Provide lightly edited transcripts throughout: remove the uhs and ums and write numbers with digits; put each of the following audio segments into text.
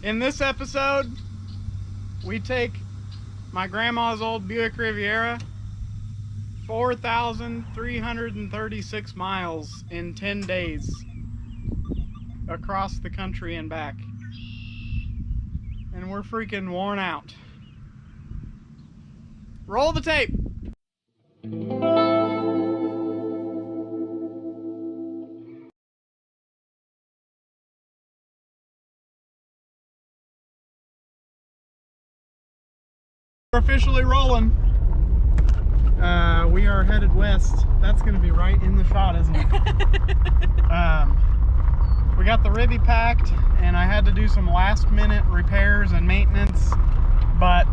In this episode, we take my grandma's old Buick Riviera, 4,336 miles in 10 days across the country and back. And we're freaking worn out. Roll the tape. We're officially rolling. We are headed west. That's going to be right in the shot, isn't it? We got the Rivi packed, and I had to do some last minute repairs and maintenance, but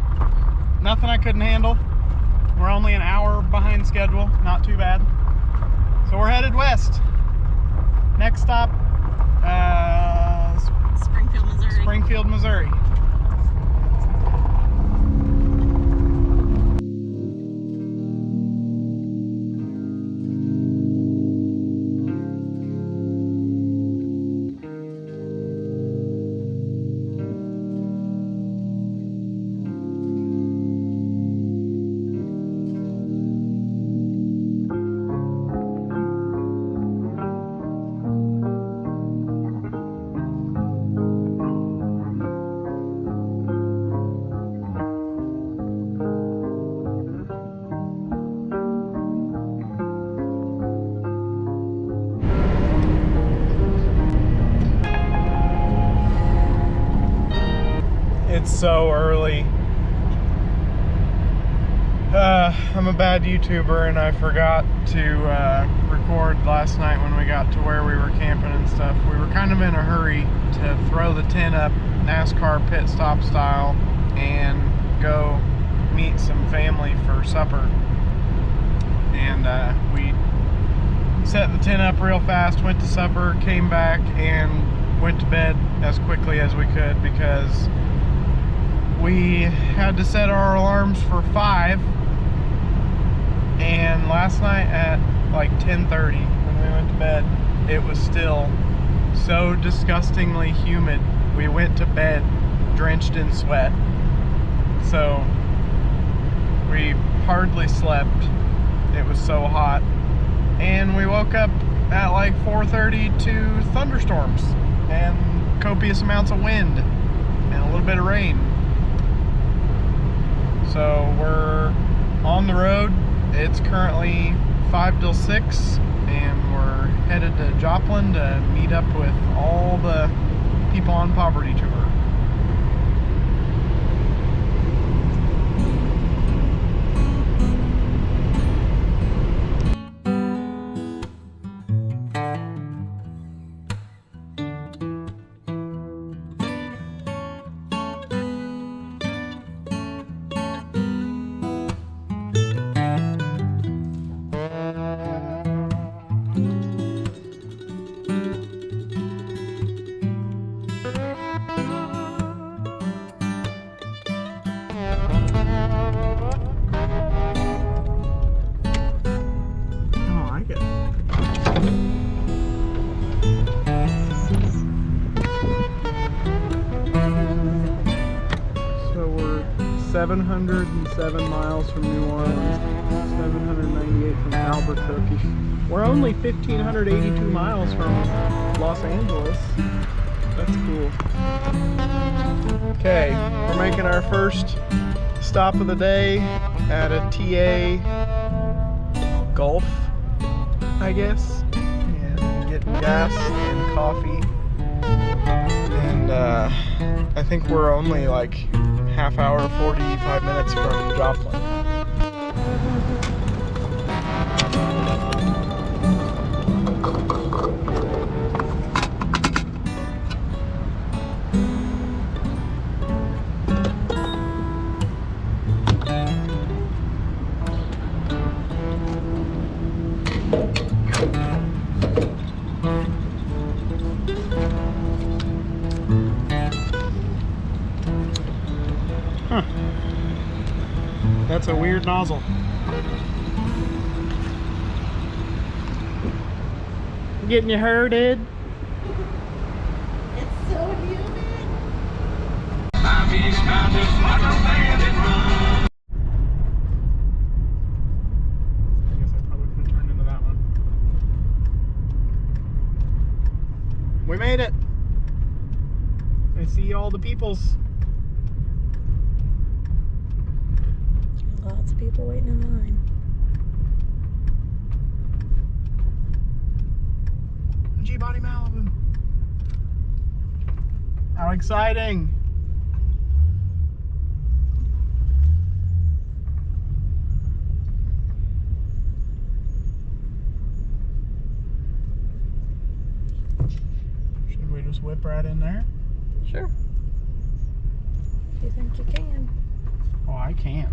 nothing I couldn't handle. We're only an hour behind schedule, not too bad. So we're headed west. Next stop, Springfield, Missouri. Springfield, Missouri. It's so early. I'm a bad YouTuber and I forgot to record last night when we got to where we were camping and stuff. We were kind of in a hurry to throw the tent up NASCAR pit stop style and go meet some family for supper. And we set the tent up real fast, went to supper, came back and went to bed as quickly as we could because we had to set our alarms for 5, and last night at like 10:30 when we went to bed, it was still so disgustingly humid. We went to bed drenched in sweat, so we hardly slept. It was so hot, and we woke up at like 4:30 to thunderstorms and copious amounts of wind and a little bit of rain. So we're on the road. It's currently 5 till 6 and we're headed to Joplin to meet up with all the people on Poverty Tour. So we're 707 miles from New Orleans, 798 from Albuquerque. We're only 1,582 miles from Los Angeles. That's cool. Okay, we're making our first stop of the day at a TA Gulf, I guess. And getting gas and coffee. And I think we're only like half hour, 45 minutes from Joplin. Huh. That's a weird nozzle. Getting your hair, dude? It's so humid. Northeast Mountains, Roger Bandit Run. I guess I probably could have turned into that one. We made it. I see all the peoples. Lots of people waiting in line. G-Body Malibu. How exciting! Should we just whip right in there? Sure. If you think you can. Oh, I can.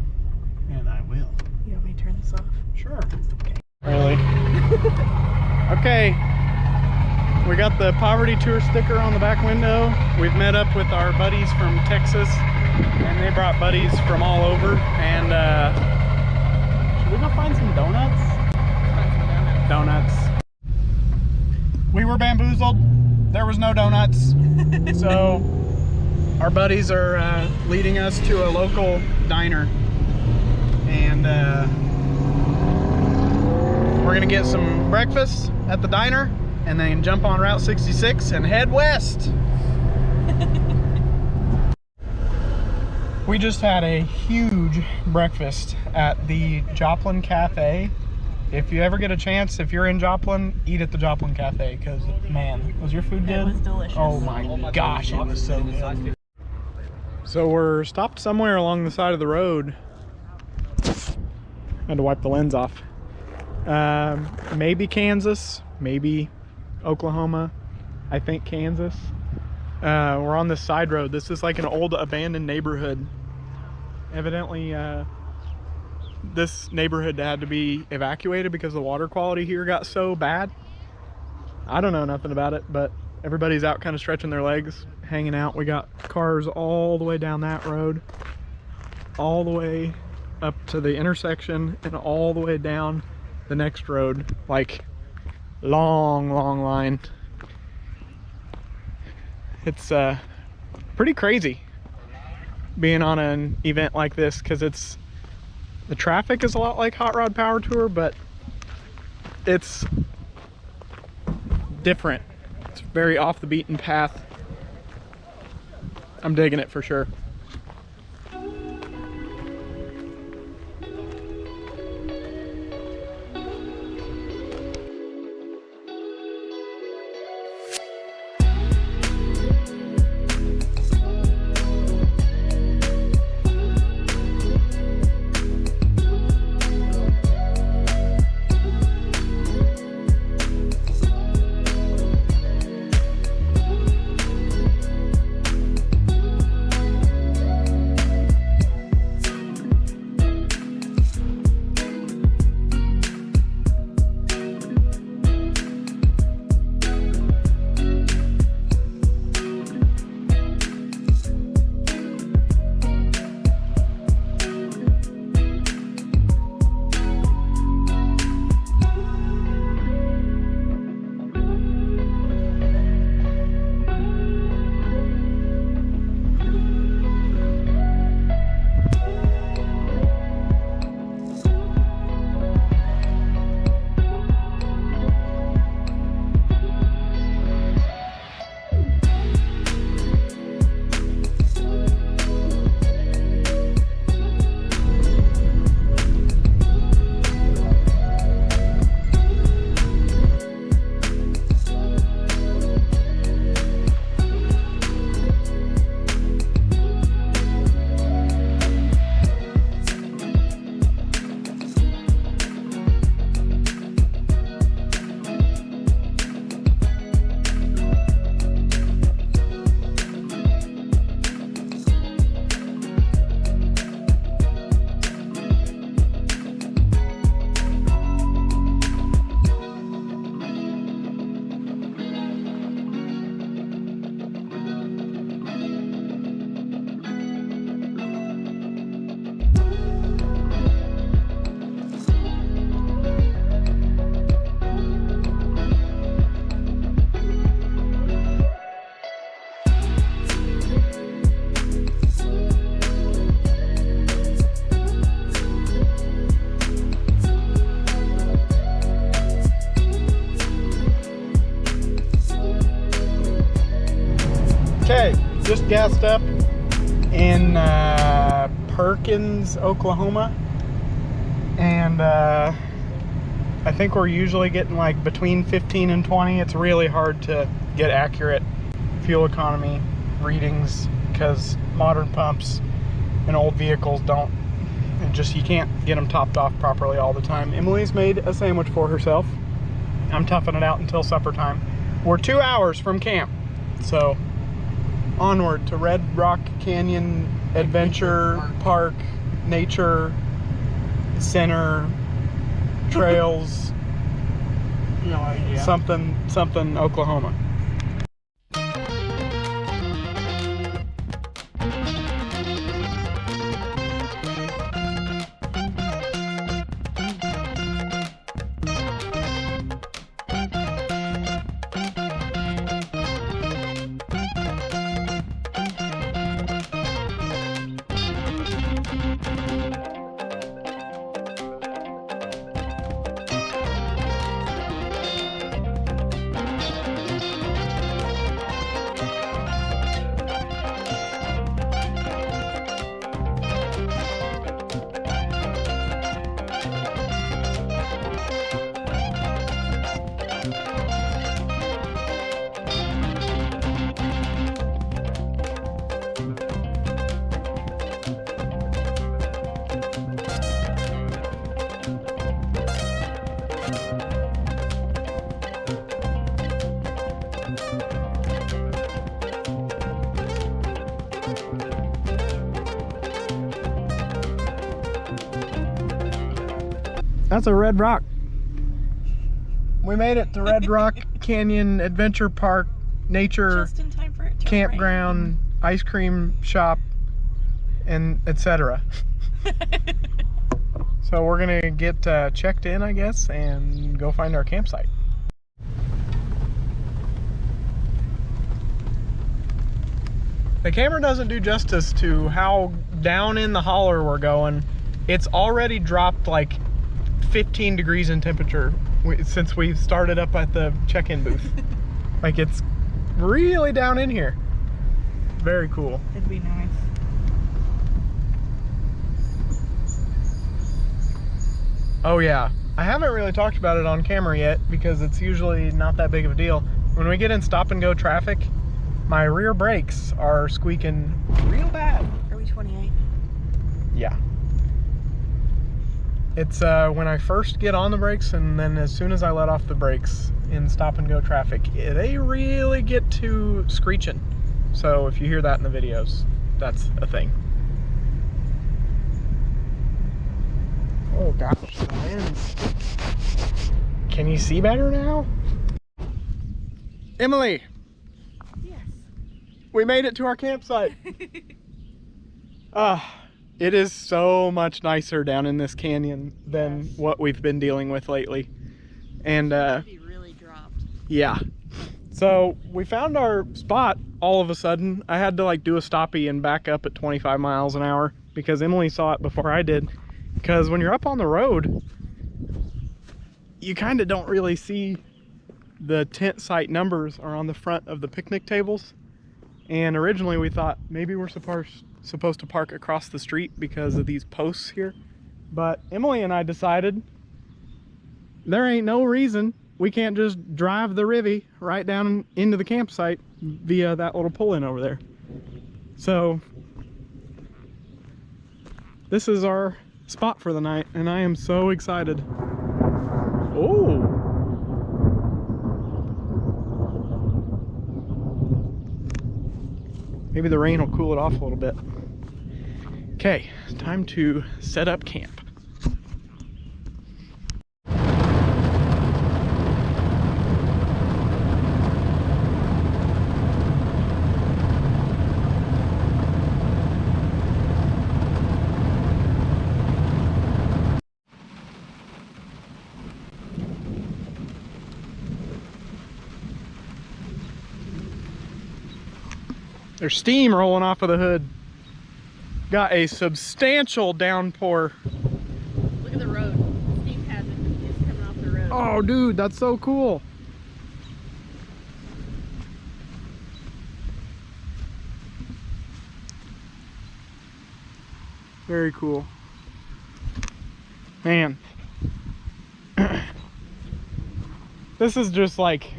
And I will. You want me to turn this off? Sure. Okay. Really? Okay. We got the Poverty Tour sticker on the back window. We've met up with our buddies from Texas, and they brought buddies from all over. And should we go find some donuts? Donuts. We were bamboozled. There was no donuts. So our buddies are leading us to a local diner. And we're gonna get some breakfast at the diner and then jump on Route 66 and head west. We just had a huge breakfast at the Joplin Cafe. If you ever get a chance, if you're in Joplin, eat at the Joplin Cafe, because man, was your food good? It was delicious. Oh my gosh, it was so good. So we're stopped somewhere along the side of the road. Had to wipe the lens off. Maybe Kansas, maybe Oklahoma, I think Kansas. We're on this side road. This is like an old abandoned neighborhood. Evidently, this neighborhood had to be evacuated because the water quality here got so bad. I don't know nothing about it, but everybody's out kind of stretching their legs, hanging out. We got cars all the way down that road, all the way up to the intersection, and all the way down the next road. Like, long line. It's pretty crazy being on an event like this, because the traffic is a lot like Hot Rod Power Tour, but it's different. It's very off the beaten path. I'm digging it for sure. just gassed up in Perkins, Oklahoma, and I think we're usually getting like between 15 and 20. It's really hard to get accurate fuel economy readings because modern pumps and old vehicles don't, you can't get them topped off properly all the time. Emily's made a sandwich for herself. I'm toughing it out until supper time. We're 2 hours from camp, so onward to Red Rock Canyon Adventure Park, Nature Center, Trails, No idea. something, Oklahoma. That's a Red Rock. We made it to Red Rock Canyon Adventure Park, Nature Just in time for it to Campground, ice cream shop, and etc. So we're gonna get checked in, I guess, and go find our campsite. The camera doesn't do justice to how down in the holler we're going. It's already dropped like 15 degrees in temperature since we started up at the check-in booth. Like, it's really down in here. Very cool. It'd be nice. Oh yeah, I haven't really talked about it on camera yet because it's usually not that big of a deal. When we get in stop and go traffic, my rear brakes are squeaking real bad. Are we 28? Yeah. It's when I first get on the brakes, and then as soon as I let off the brakes in stop and go traffic, they really get to screeching. So if you hear that in the videos, that's a thing. Oh gosh, the wind. Can you see better now? Emily, Yes. we made it to our campsite. It is so much nicer down in this canyon than what we've been dealing with lately. And He really dropped. yeah. So we found our spot all of a sudden. I had to like do a stoppie and back up at 25 miles an hour because Emily saw it before I did. Because when you're up on the road, you kind of don't really see the tent site numbers are on the front of the picnic tables. And originally we thought maybe we're supposed to park across the street because of these posts here. But Emily and I decided there ain't no reason we can't just drive the Rivi right down into the campsite via that little pull-in over there. So this is our spot for the night, and I am so excited. Oh! Maybe the rain will cool it off a little bit. Okay, time to set up camp. There's steam rolling off of the hood. Got a substantial downpour. Look at the road. Steam hazard is coming off the road. Oh, dude, that's so cool. Very cool. Man. This is just like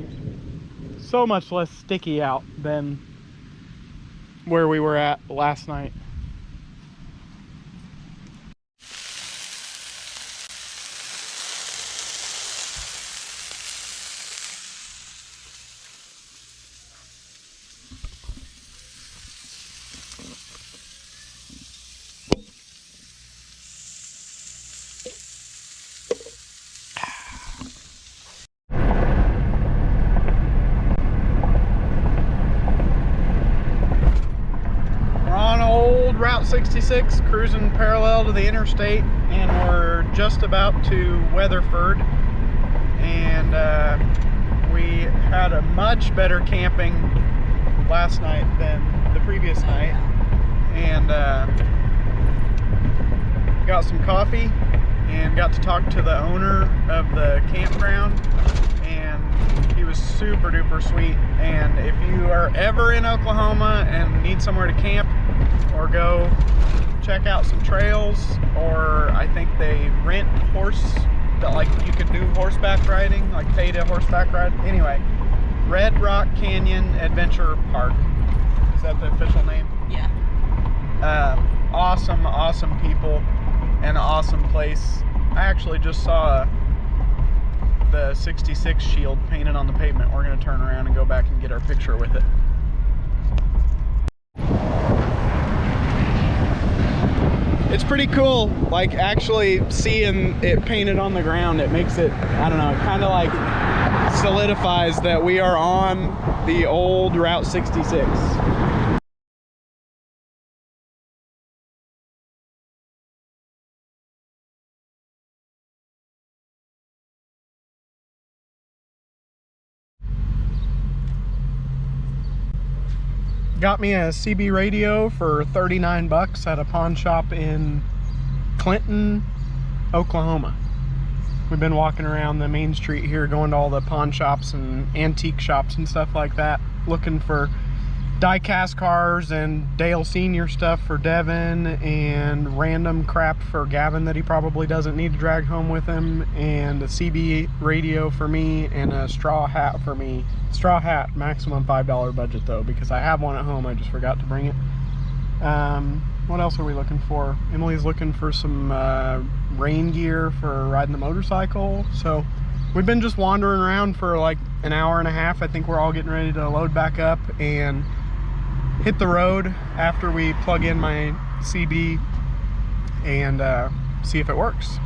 so much less sticky out than where we were at last night. Route 66, cruising parallel to the interstate, and we're just about to Weatherford, and we had a much better camping last night than the previous night, and got some coffee and got to talk to the owner of the campground, and he was super duper sweet. And if you are ever in Oklahoma and need somewhere to camp or go check out some trails, or I think they rent like you could do horseback riding, like pay to horseback ride. Anyway, Red Rock Canyon Adventure Park. Is that the official name? Yeah. Awesome people and an awesome place. I actually just saw the 66 shield painted on the pavement. We're gonna turn around and go back and get our picture with it. It's pretty cool, like actually seeing it painted on the ground. It makes it, I don't know, it kind of like solidifies that we are on the old Route 66. Got me a CB radio for 39 bucks at a pawn shop in Clinton, Oklahoma. We've been walking around the main street here, going to all the pawn shops and antique shops and stuff like that, looking for die-cast cars and Dale Senior stuff for Devin, and random crap for Gavin that he probably doesn't need to drag home with him, and a CB radio for me, and a straw hat for me. Straw hat, maximum $5 budget though, because I have one at home, I just forgot to bring it. What else are we looking for? Emily's looking for some rain gear for riding the motorcycle. So we've been just wandering around for like an hour and a half. I think we're all getting ready to load back up and hit the road after we plug in my CB and see if it works.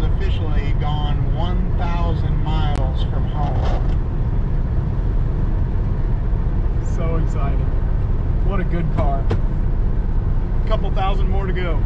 Officially gone 1,000 miles from home. So excited. What a good car. a couple thousand more to go.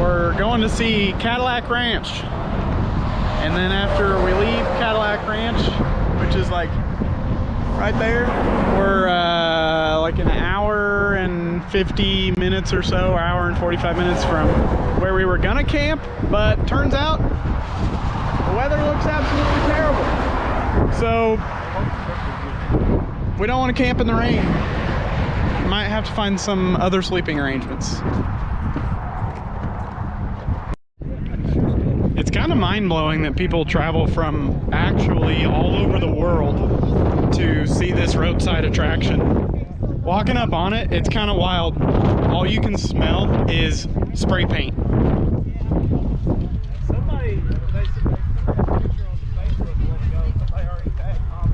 We're going to see Cadillac Ranch, and then after we leave Cadillac Ranch, which is like right there, we're like an hour and 50 minutes or so, hour and 45 minutes from where we were gonna camp, but turns out the weather looks absolutely terrible. So we don't want to camp in the rain. Might have to find some other sleeping arrangements. It's kind of mind-blowing that people travel from actually all over the world to see this roadside attraction. Walking up on it, it's kind of wild. All you can smell is spray paint. Somebody, they put a picture on Facebook a while ago, but they already tagged Mom.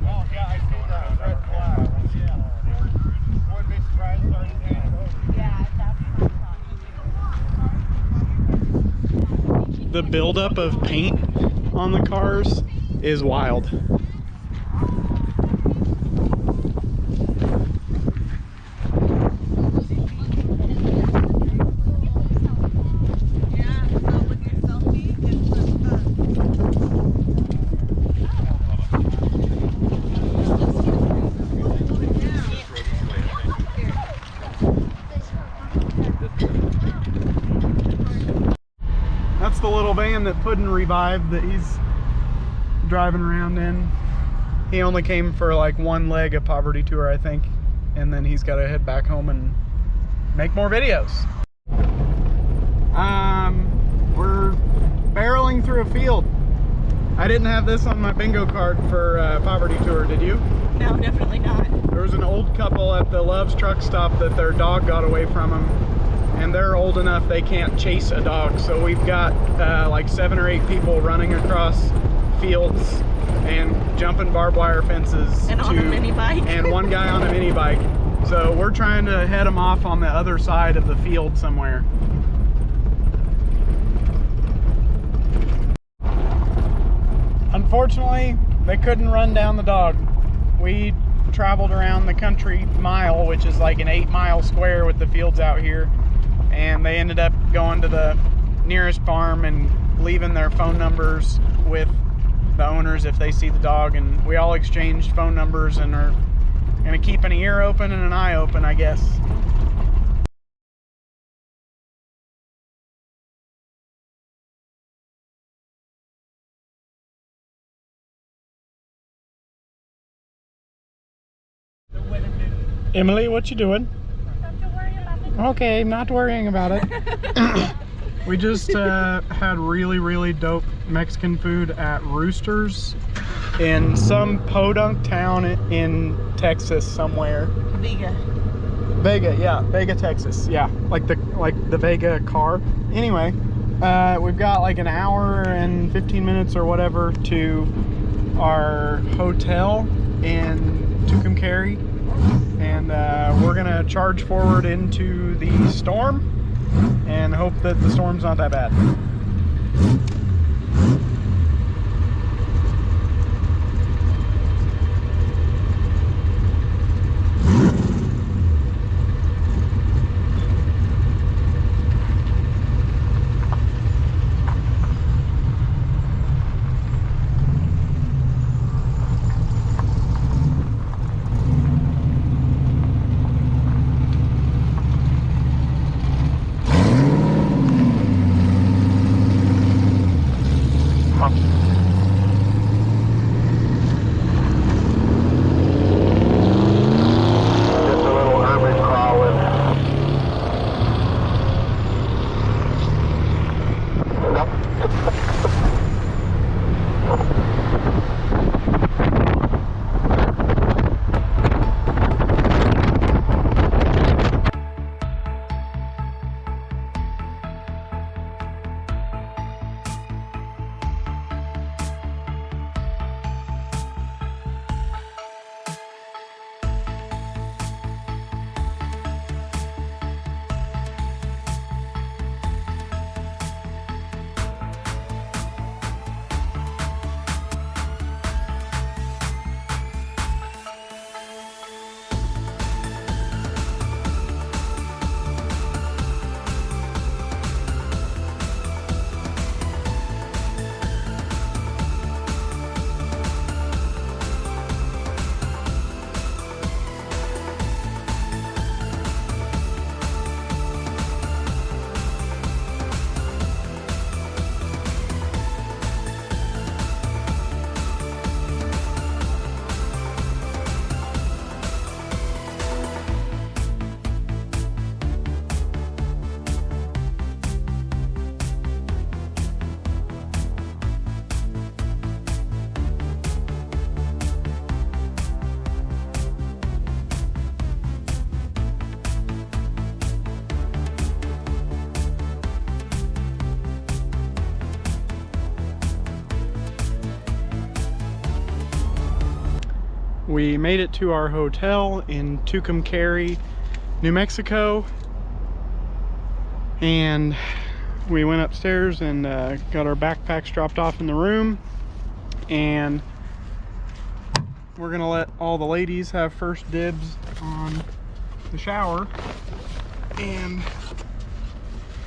Oh, yeah, I see that red flag. Yeah. Wouldn't be surprised if I already handed over. Yeah, that's The buildup of paint on the cars is wild. That's the little van that Puddin revived that he's driving around in. He only came for like one leg of Poverty Tour, I think, and then he's got to head back home and make more videos. We're barreling through a field. I didn't have this on my bingo card for Poverty Tour, did you? No, definitely not. There was an old couple at the Love's truck stop that their dog got away from them, and they're old enough they can't chase a dog. So we've got like 7 or 8 people running across fields and jumping barbed wire fences. And on a mini bike. And one guy on a mini bike. So we're trying to head them off on the other side of the field somewhere. Unfortunately, they couldn't run down the dog. We traveled around the country mile, which is like an 8-mile square with the fields out here, and they ended up going to the nearest farm and leaving their phone numbers with the owners if they see the dog, and we all exchanged phone numbers and are gonna keep an ear open and an eye open, I guess. Emily, what you doing? Don't you worry about it. Okay, not worrying about it. We just had really dope Mexican food at Roosters in some podunk town in Texas somewhere. Vega, yeah, Vega, Texas. Yeah, like the Vega car. Anyway, we've got like an hour and 15 minutes or whatever to our hotel in Tucumcari, and we're gonna charge forward into the storm and hope that the storm's not that bad. We made it to our hotel in Tucumcari, New Mexico, and we went upstairs and got our backpacks dropped off in the room, and we're gonna let all the ladies have first dibs on the shower, and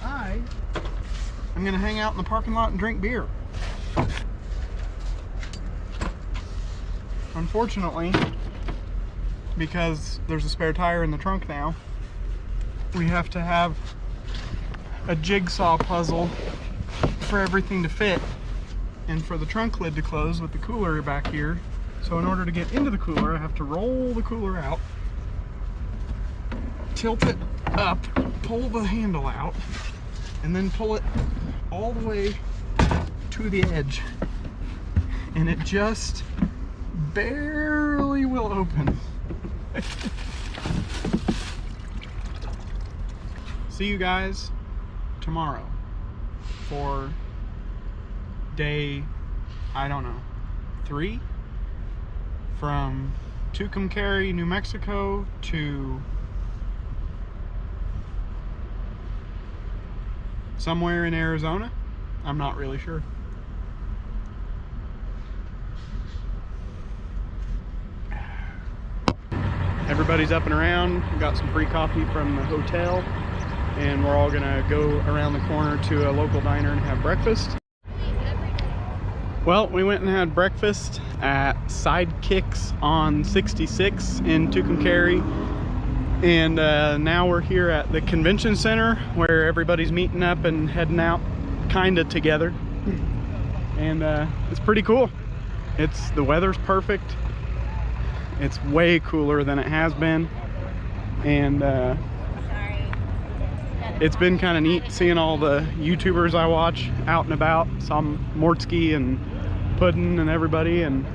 I'm gonna hang out in the parking lot and drink beer. Unfortunately, because there's a spare tire in the trunk now, we have to have a jigsaw puzzle for everything to fit and for the trunk lid to close with the cooler back here. So in order to get into the cooler, I have to roll the cooler out, tilt it up, pull the handle out, and then pull it all the way to the edge. And it just barely will open. See you guys tomorrow for day, I don't know, 3 from Tucumcari, New Mexico to somewhere in Arizona. I'm not really sure. Everybody's up and around. We got some free coffee from the hotel, and we're all gonna go around the corner to a local diner and have breakfast. Well, we went and had breakfast at Sidekicks on 66 in Tucumcari, and now we're here at the convention center where everybody's meeting up and heading out kinda together, and it's pretty cool. The weather's perfect. It's way cooler than it has been, and it's been kind of neat seeing all the YouTubers I watch out and about. Saw Mortsky and Puddin and everybody, and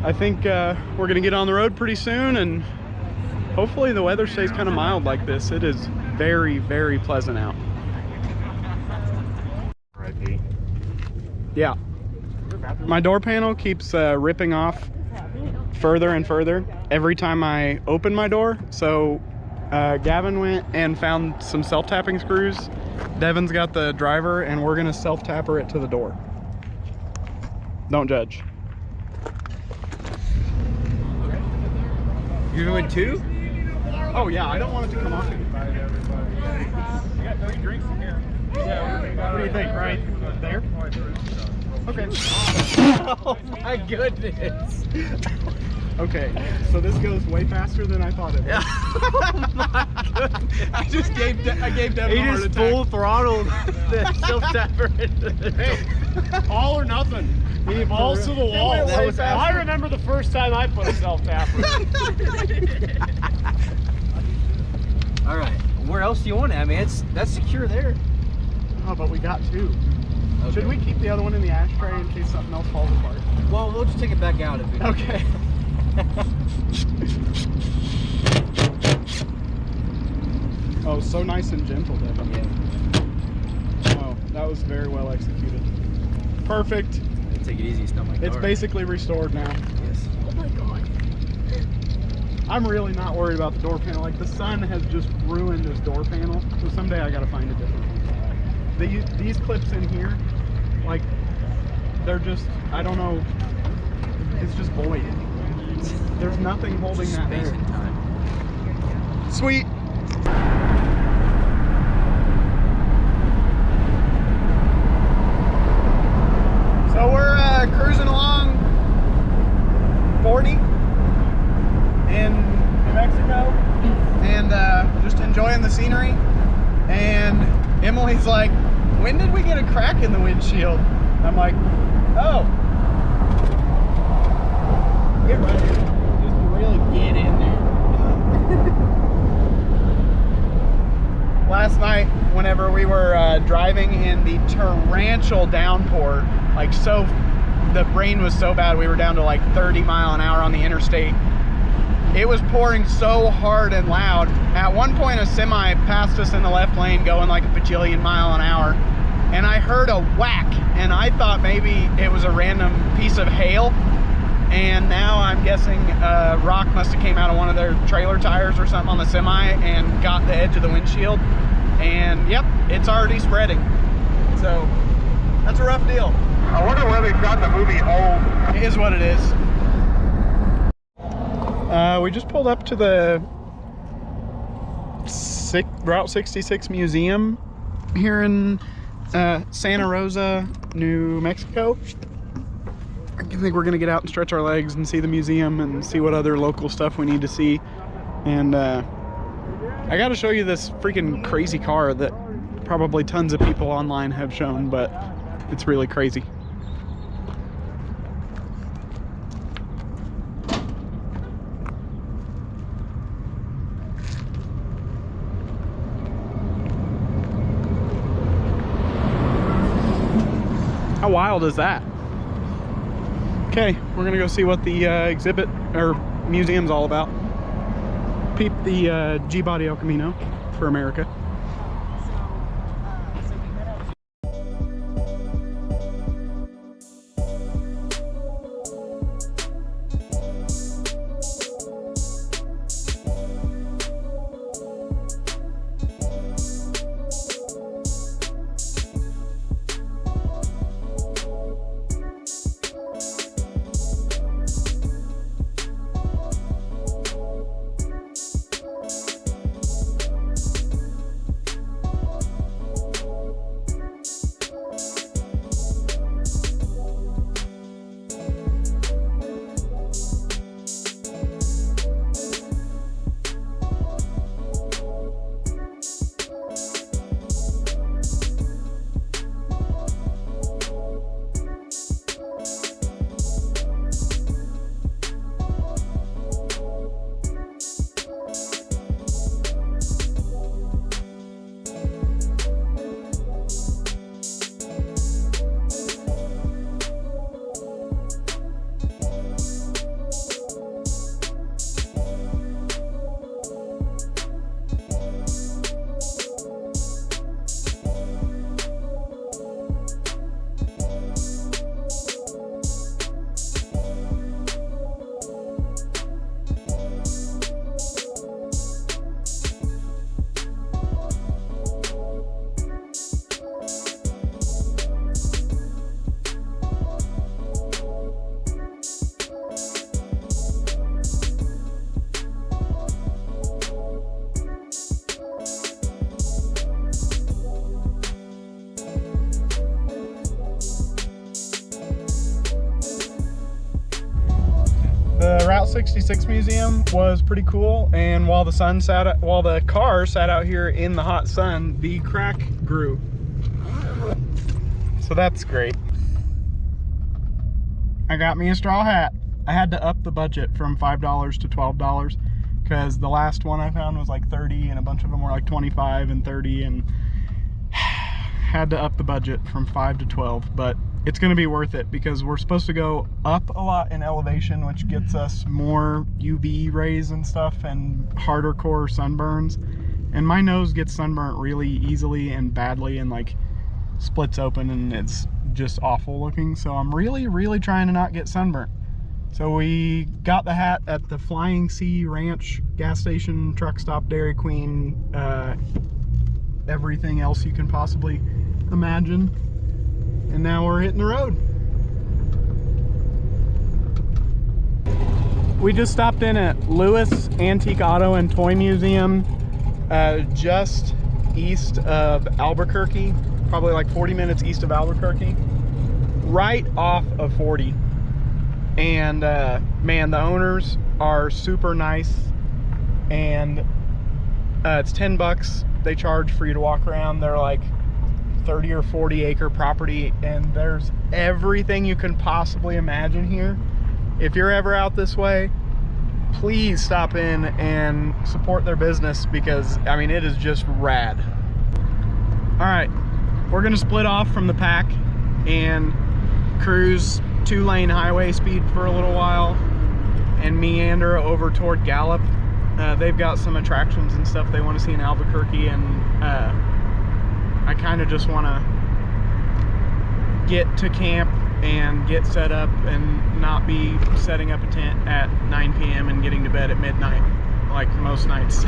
I think we're gonna get on the road pretty soon, and hopefully the weather stays kind of mild like this. It is very, very pleasant out. Yeah, my door panel keeps ripping off further and further every time I open my door. So Gavin went and found some self-tapping screws. Devin's got the driver, and we're gonna self-tapper it to the door. Don't judge. You're doing 2? Oh yeah, I don't want it to come off. You got 3 drinks in here. Yeah. What do you think, right there? Okay. Oh my goodness. Okay, so this goes way faster than I thought it would. Oh my goodness. I gave Devin He a heart just attack. full throttled the self-tapper into the door. All or nothing. He Balls to the wall. That was I remember the first time I put a self-tapper. All right, where else do you want it? I mean, that's secure there. Oh, but we got 2. Okay. Should we keep the other one in the ashtray in case something else falls apart? Well, we'll just take it back out if we Okay. Oh, so nice and gentle, Devin. Yeah. Oh, that was very well executed. Perfect. Take it easy, it's not my car. It's basically restored now. Yes. Oh my god. I'm really not worried about the door panel. Like, the sun has just ruined this door panel, so someday I gotta find a different one. These clips in here, like, they're just, I don't know, it's just void. There's nothing holding that Space there. and time. Sweet. So we're cruising along 40 in New Mexico, and just enjoying the scenery. And Emily's like, when did we get a crack in the windshield? I'm like, oh. Get ready. Just really get in there. Last night, whenever we were driving in the torrential downpour, like, so, the rain was so bad, we were down to like 30 mile an hour on the interstate. It was pouring so hard and loud. At one point, a semi passed us in the left lane going like a bajillion mile an hour, and I heard a whack, and I thought maybe it was a random piece of hail, and now I'm guessing rock must have came out of one of their trailer tires or something on the semi and got the edge of the windshield, and yep, it's already spreading. So that's a rough deal. I wonder where they shot the movie Old. It is what it is. We just pulled up to the Route 66 museum here in Santa Rosa, New Mexico. I think we're gonna get out and stretch our legs and see the museum and see what other local stuff we need to see. And I gotta show you this freaking crazy car that probably tons of people online have shown, but it's really crazy. How wild is that? Okay, we're gonna go see what the exhibit or museum's all about. Peep the G-Body El Camino for America. The Route 66 museum was pretty cool, and while the car sat out here in the hot sun, the crack grew. So that's great. I got me a straw hat. I had to up the budget from $5 to $12 because the last one I found was like 30 and a bunch of them were like 25 and 30, and had to up the budget from 5 to 12, but it's going to be worth it because we're supposed to go up a lot in elevation, which gets us more UV rays and stuff and harder core sunburns. And my nose gets sunburnt really easily and badly and like splits open, and it's just awful looking. So I'm really trying to not get sunburnt. So we got the hat at the Flying Sea Ranch gas station, truck stop, Dairy Queen, everything else you can possibly imagine. And now we're hitting the road. We just stopped in at Lewis Antique Auto and Toy Museum, just east of Albuquerque, probably like 40 minutes east of Albuquerque, right off of 40. And man, the owners are super nice, and it's $10 they charge for you to walk around. They're like 30 or 40 acre property, and there's everything you can possibly imagine here. If you're ever out this way, please stop in and support their business because I mean it is just rad. All right, we're gonna split off from the pack and cruise 2-lane highway speed for a little while and meander over toward Gallup. They've got some attractions and stuff they want to see in Albuquerque, and I kind of just want to get to camp and get set up and not be setting up a tent at 9 p.m. and getting to bed at midnight like most nights.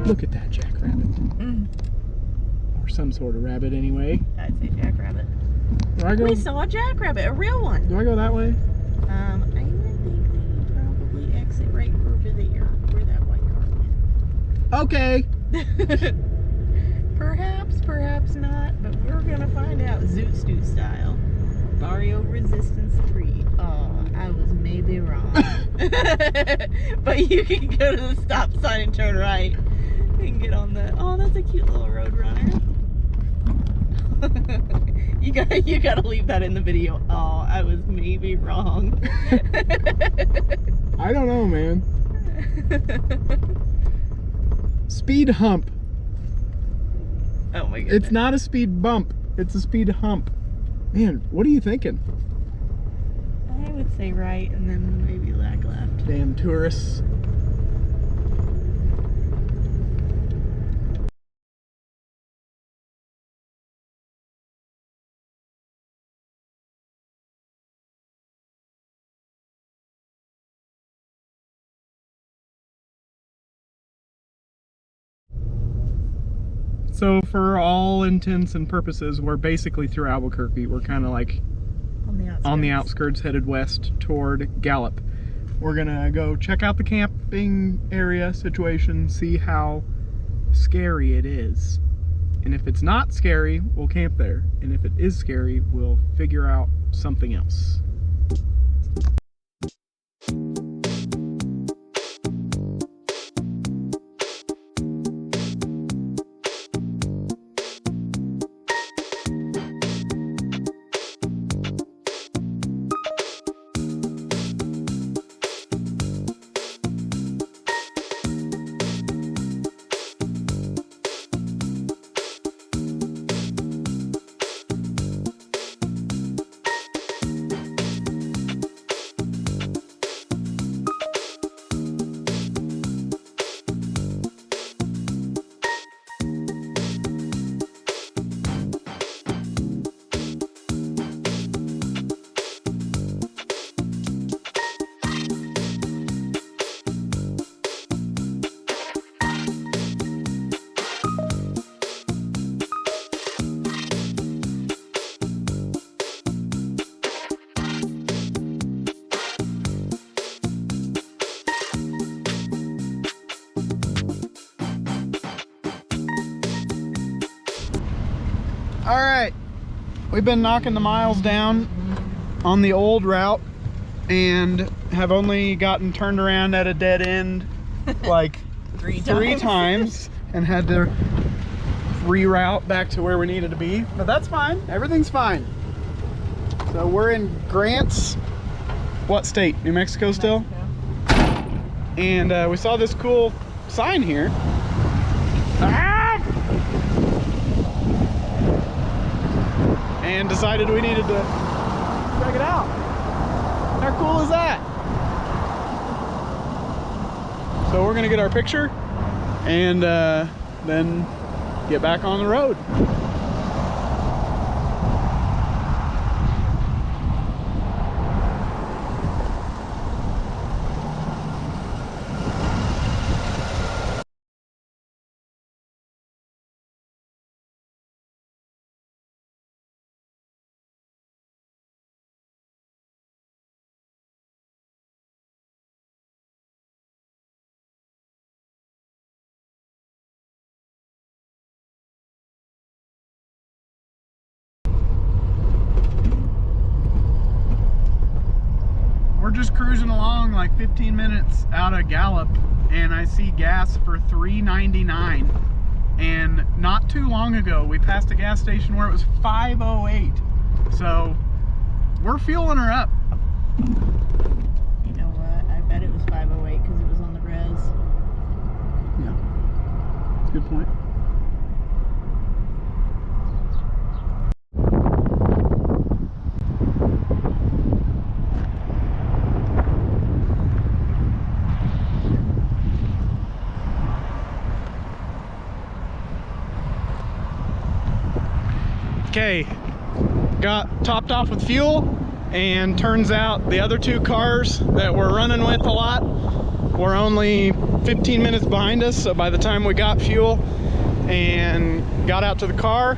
Look at that jackrabbit. Or some sort of rabbit anyway. I'd say jackrabbit. Do I go, We saw a jackrabbit, a real one. do I go that way? I would think we probably exit right over there where that white car Okay. went. Perhaps, perhaps not, but we're gonna find out. Zoot Stoot style. Mario Resistance 3. Oh, I was maybe wrong. But you can go to the stop sign and turn right. You can get on the. Oh, that's a cute little road runner. You gotta leave that in the video. Oh, I was maybe wrong. I don't know, man. Speed hump. Oh my goodness. It's not a speed bump. It's a speed hump. Man, what are you thinking? I would say right and then maybe lag left. Damn tourists. So for all intents and purposes, we're basically through Albuquerque. We're kind of like on the outskirts headed west toward Gallup. We're gonna go check out the camping area situation, see how scary it is. And if it's not scary, we'll camp there. And if it is scary, we'll figure out something else. All right, we've been knocking the miles down on the old route and have only gotten turned around at a dead end like three times and had to reroute back to where we needed to be. But that's fine. Everything's fine. So we're in Grants. What state? New Mexico still? And we saw this cool sign here. Ah! And decided we needed to check it out. How cool is that? So we're gonna get our picture and then get back on the road. We're just cruising along like 15 minutes out of Gallup and I see gas for $3.99. And not too long ago we passed a gas station where it was $5.08. So we're fueling her up. You know what? I bet it was 508 because it was on the res. Yeah, good point. Okay, got topped off with fuel, and turns out the other two cars that we're running with a lot were only 15 minutes behind us. So by the time we got fuel and got out to the car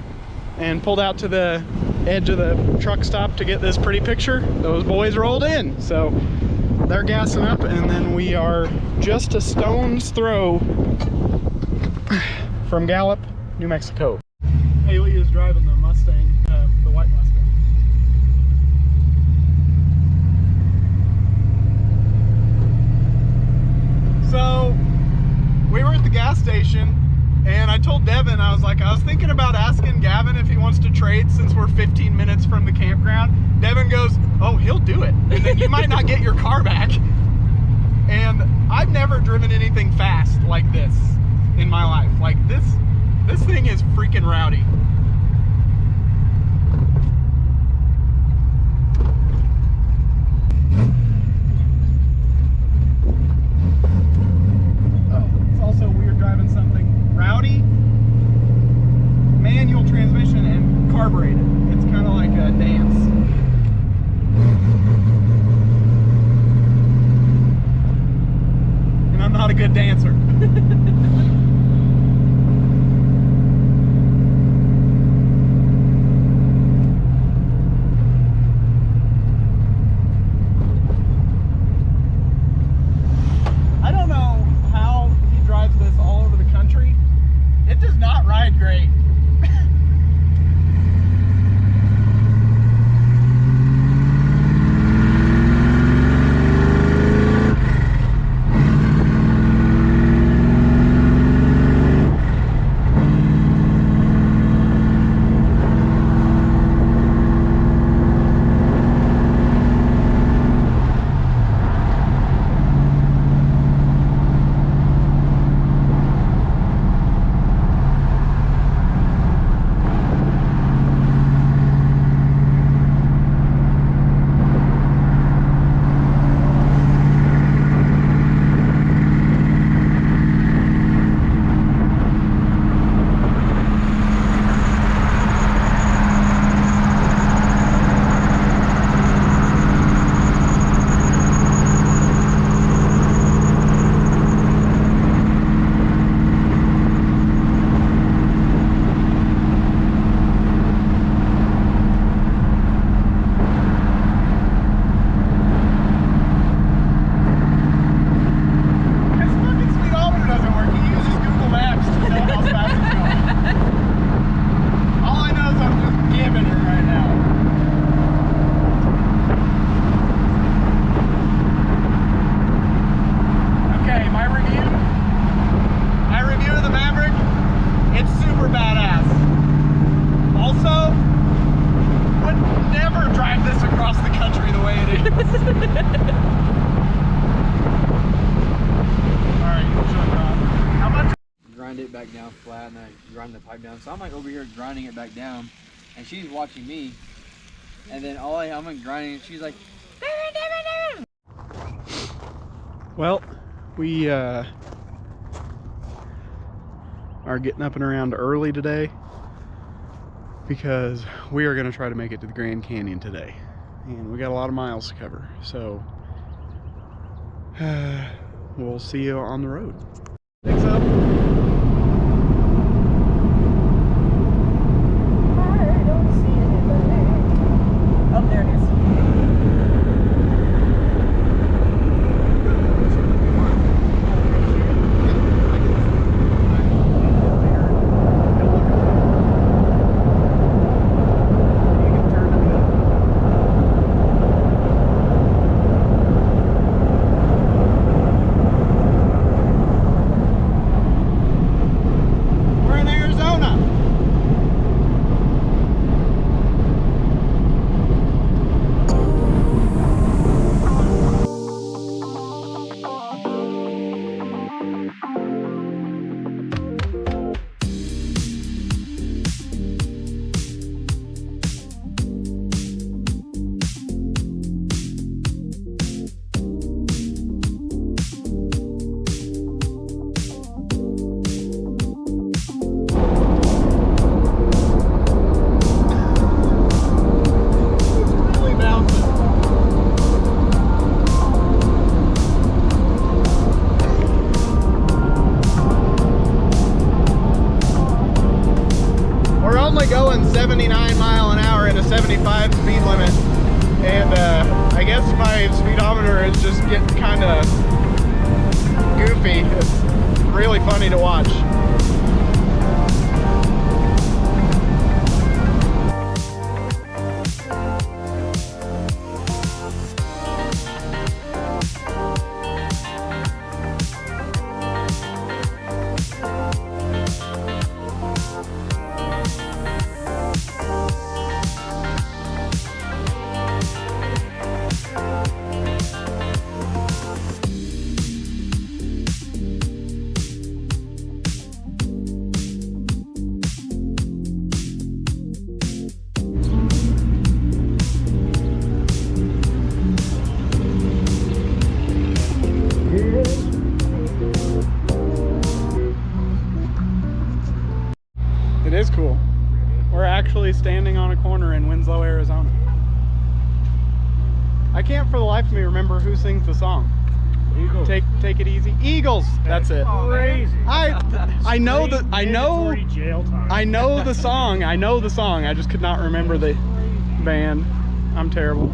and pulled out to the edge of the truck stop to get this pretty picture, those boys rolled in. So they're gassing up, and then we are just a stone's throw from Gallup, New Mexico. Haley is driving the Mustang, the white Mustang. So we were at the gas station and I told Devin, I was thinking about asking Gavin if he wants to trade since we're 15 minutes from the campground. Devin goes, oh, he'll do it. And then you might not get your car back. And I've never driven anything fast like this in my life. Like this thing is freaking rowdy. Oh, it's also weird driving something rowdy, manual transmission and carbureted. It's kind of like a dance. And I'm not a good dancer. down flat and I grind the pipe down. So I'm like over here grinding it back down, and she's watching me. And then I'm like grinding, and she's like, Well, we are getting up and around early today because we are going to try to make it to the Grand Canyon today. And we got a lot of miles to cover. So we'll see you on the road. Thanks up. I don't see anything. Oh, there it is. We're in Arizona. Really bouncing. We're only going 79 mile an hour in a 75 speed limit, and I guess my speedometer is just getting kind of goofy. It's really funny to watch. It is cool. We're actually standing on a corner in Winslow, Arizona. I can't for the life of me remember who sings the song. Eagles. Take it easy. Eagles. That's it. Crazy. I know the Jail time. I know the song. I know the song. I just could not remember the band. I'm terrible.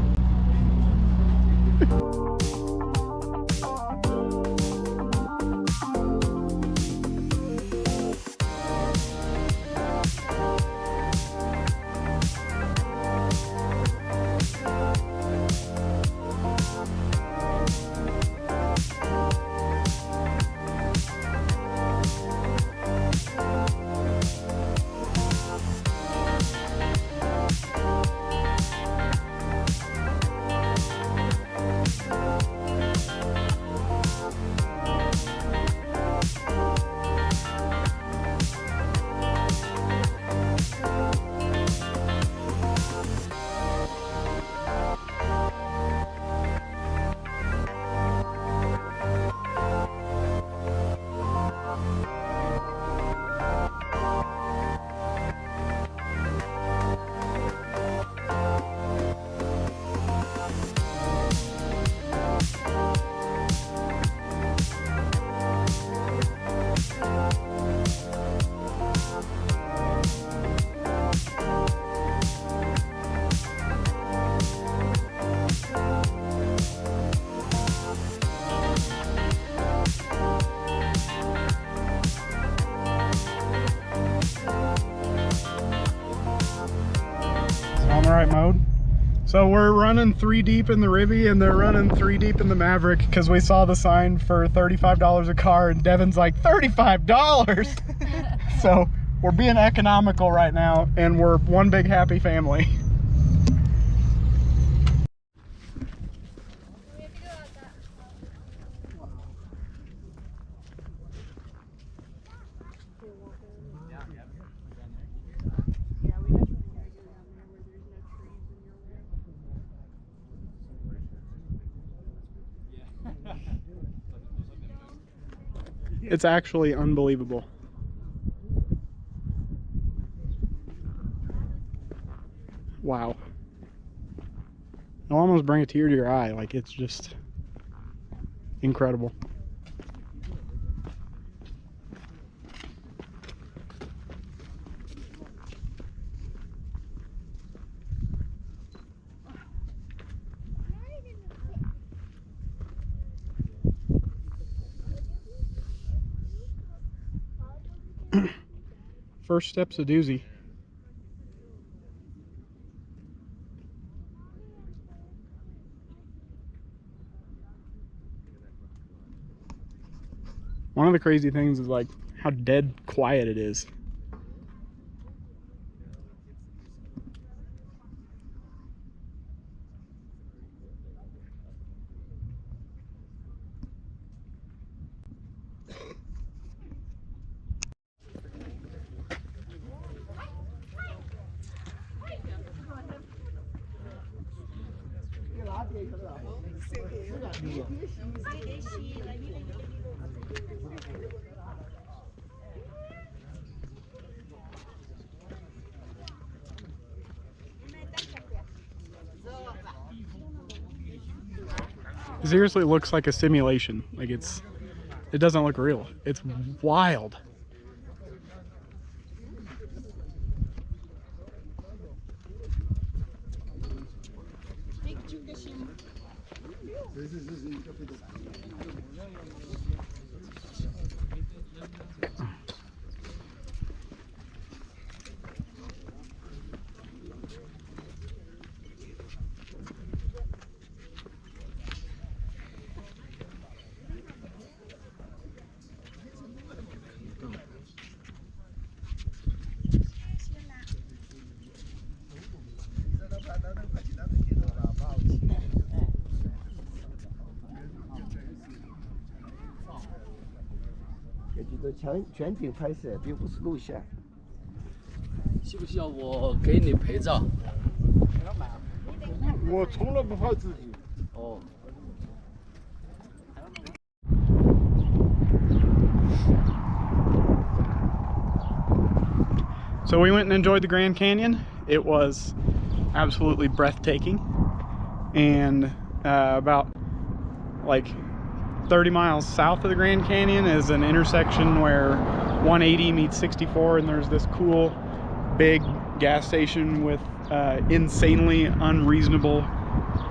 On the right mode. So we're running 3 deep in the Rivi and they're running 3 deep in the Maverick because we saw the sign for $35 a car and Devin's like, $35? So we're being economical right now and we're one big happy family. It's actually unbelievable. Wow. It'll almost bring a tear to your eye. Like, it's just incredible. First step's a doozy. One of the crazy things is like how dead quiet it is. It seriously looks like a simulation. Like it doesn't look real. It's wild.全景拍摄，并不是录像。需不需要我给你陪照？我从来不拍自己。哦。 So we went and enjoyed the Grand Canyon. It was absolutely breathtaking. And about like 30 miles south of the Grand Canyon is an intersection where 180 meets 64, and there's this cool big gas station with insanely unreasonable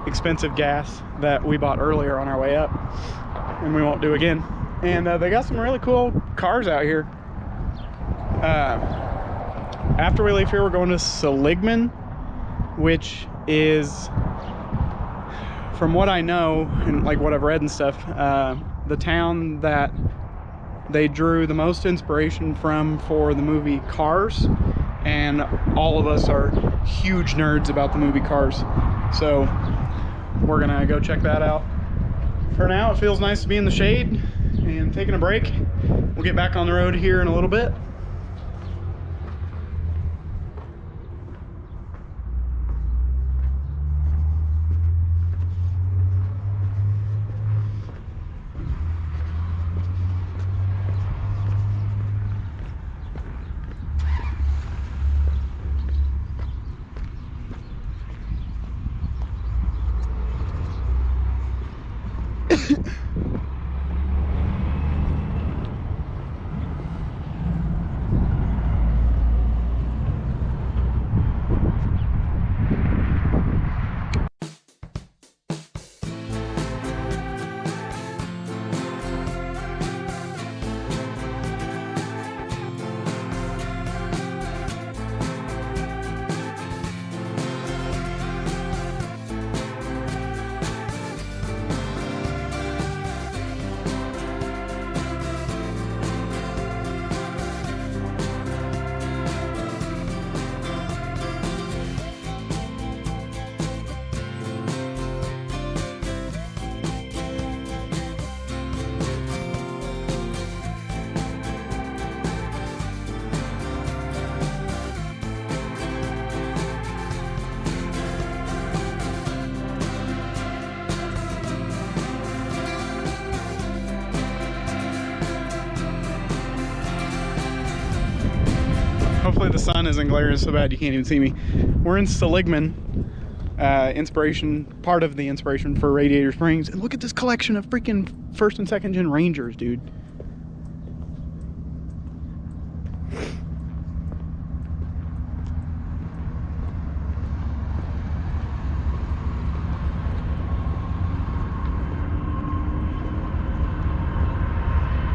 expensive gas that we bought earlier on our way up, and we won't do again. And they got some really cool cars out here. After we leave here, we're going to Seligman, which is, from what I know and like what I've read and stuff, the town that they drew the most inspiration from for the movie Cars, and all of us are huge nerds about the movie Cars, so we're gonna go check that out. For now, it feels nice to be in the shade and taking a break. We'll get back on the road here in a little bit. isn't glaring so bad you can't even see me. We're in Seligman. Part of the inspiration for Radiator Springs. And look at this collection of freaking first and second gen Rangers, dude.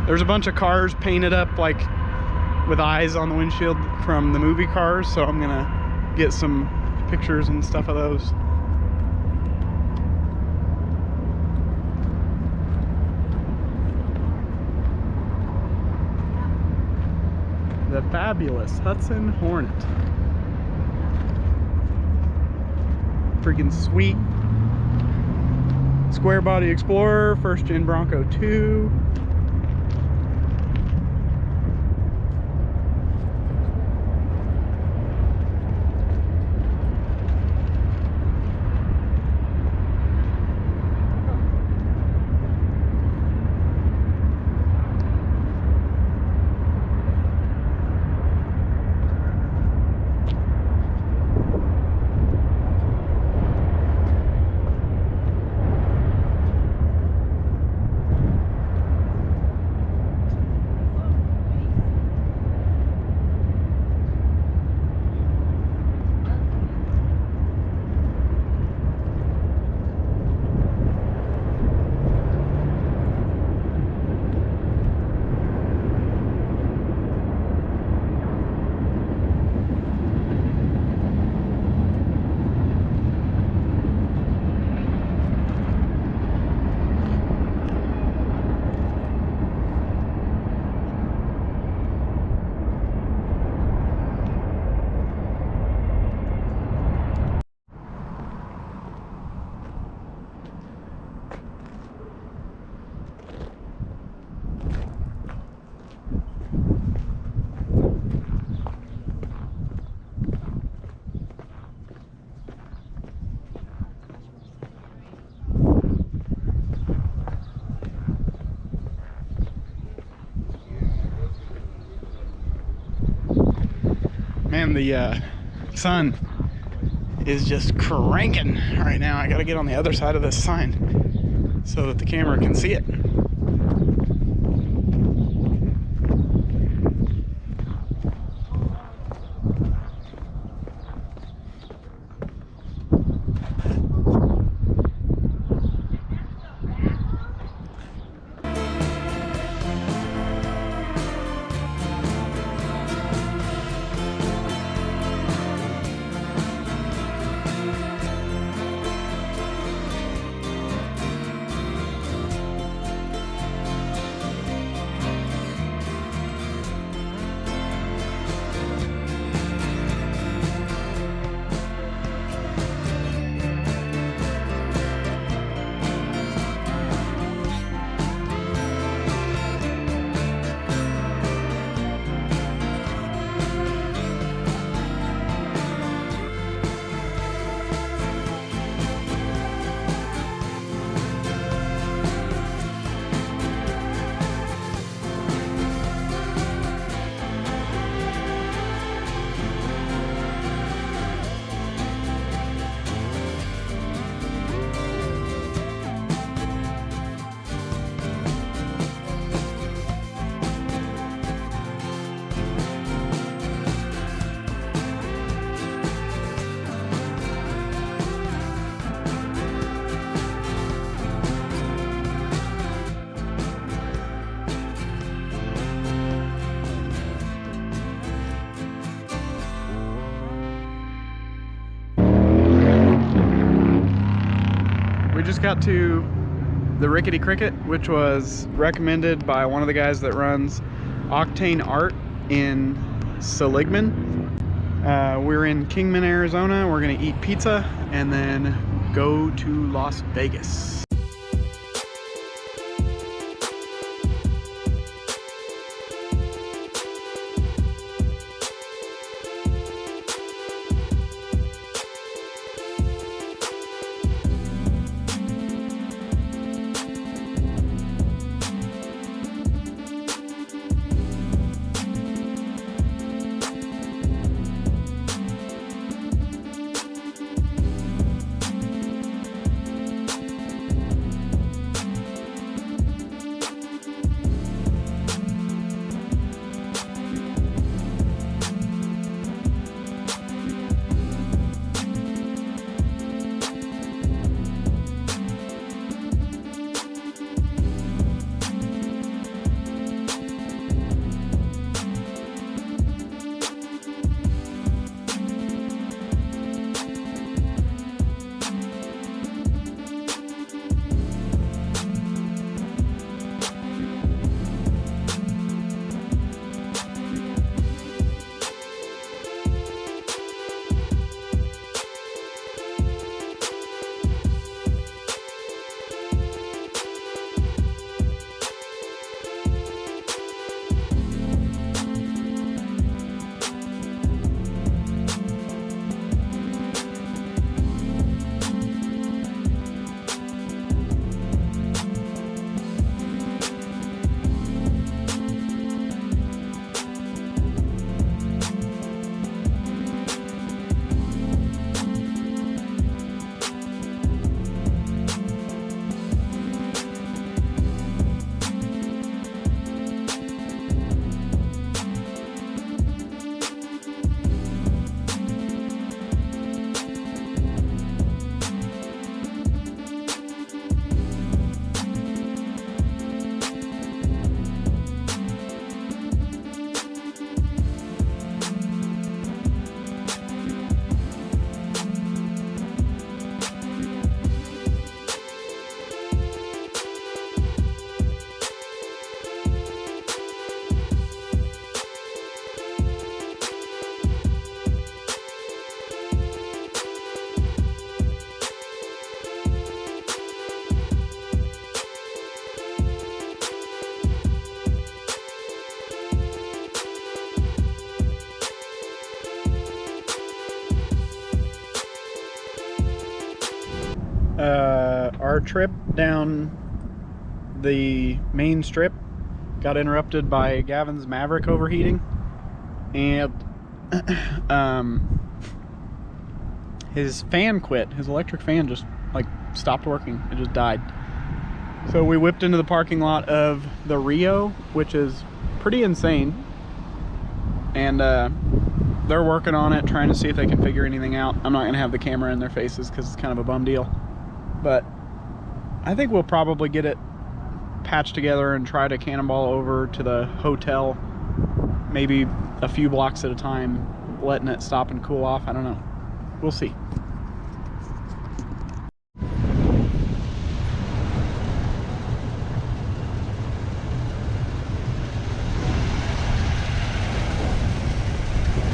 There's a bunch of cars painted up like with eyes on the windshield from the movie Cars, so I'm gonna get some pictures and stuff of those. The fabulous Hudson Hornet. Freaking sweet square body Explorer, first gen Bronco 2. Man, the sun is just cranking right now. I gotta get on the other side of this sign so that the camera can see it. Just got to the Rickety Cricket, which was recommended by one of the guys that runs Octane Art in Seligman. We're in Kingman, Arizona. We're gonna eat pizza and then go to Las Vegas. Our trip down the main strip got interrupted by Gavin's Maverick overheating, and his fan quit. His electric fan just like stopped working. It just died. So we whipped into the parking lot of the Rio, which is pretty insane, and they're working on it, trying to see if they can figure anything out. I'm not gonna have the camera in their faces because it's kind of a bum deal, but I think we'll probably get it patched together and try to cannonball over to the hotel, maybe a few blocks at a time, letting it stop and cool off. I don't know. We'll see.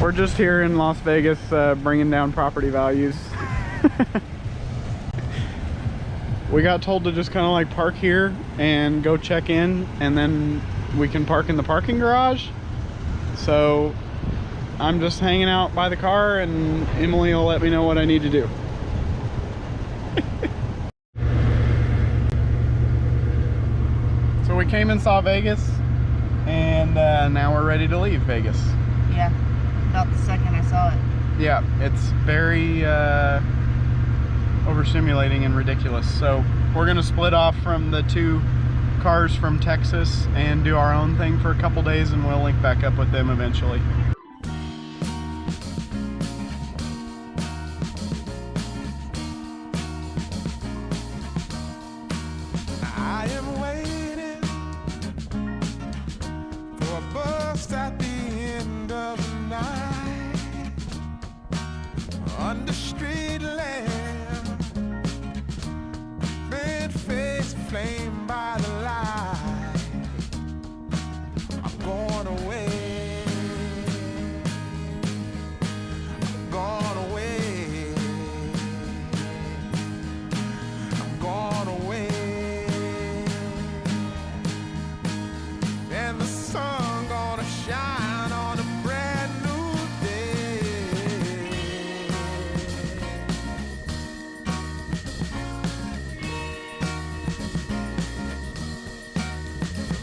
We're just here in Las Vegas bringing down property values. We got told to just kind of like park here and go check in, and then we can park in the parking garage. So I'm just hanging out by the car, and Emily will let me know what I need to do. So we came and saw Vegas, and now we're ready to leave Vegas. Yeah, about the second I saw it. Yeah, it's very overstimulating and ridiculous. So we're gonna split off from the two cars from Texas and do our own thing for a couple days, and we'll link back up with them eventually. I am waiting for a bus at the end of the night, under street lamp, red face flame by the light. I'm going away. I'm going away. I'm going away. And the sun gonna shine on a brand new day.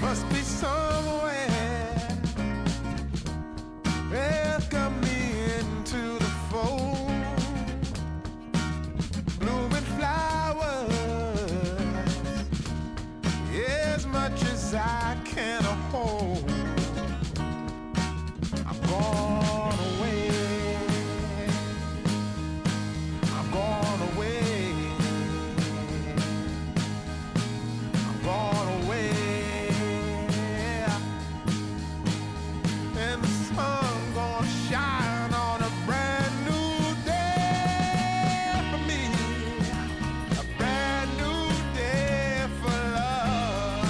Must be somewhere welcome me into the fold. Blooming flowers, as much as I can hold. I'm gone away. I'm gone away. I'm gone away. And the sun gonna shine on a brand new day for me. A brand new day for love.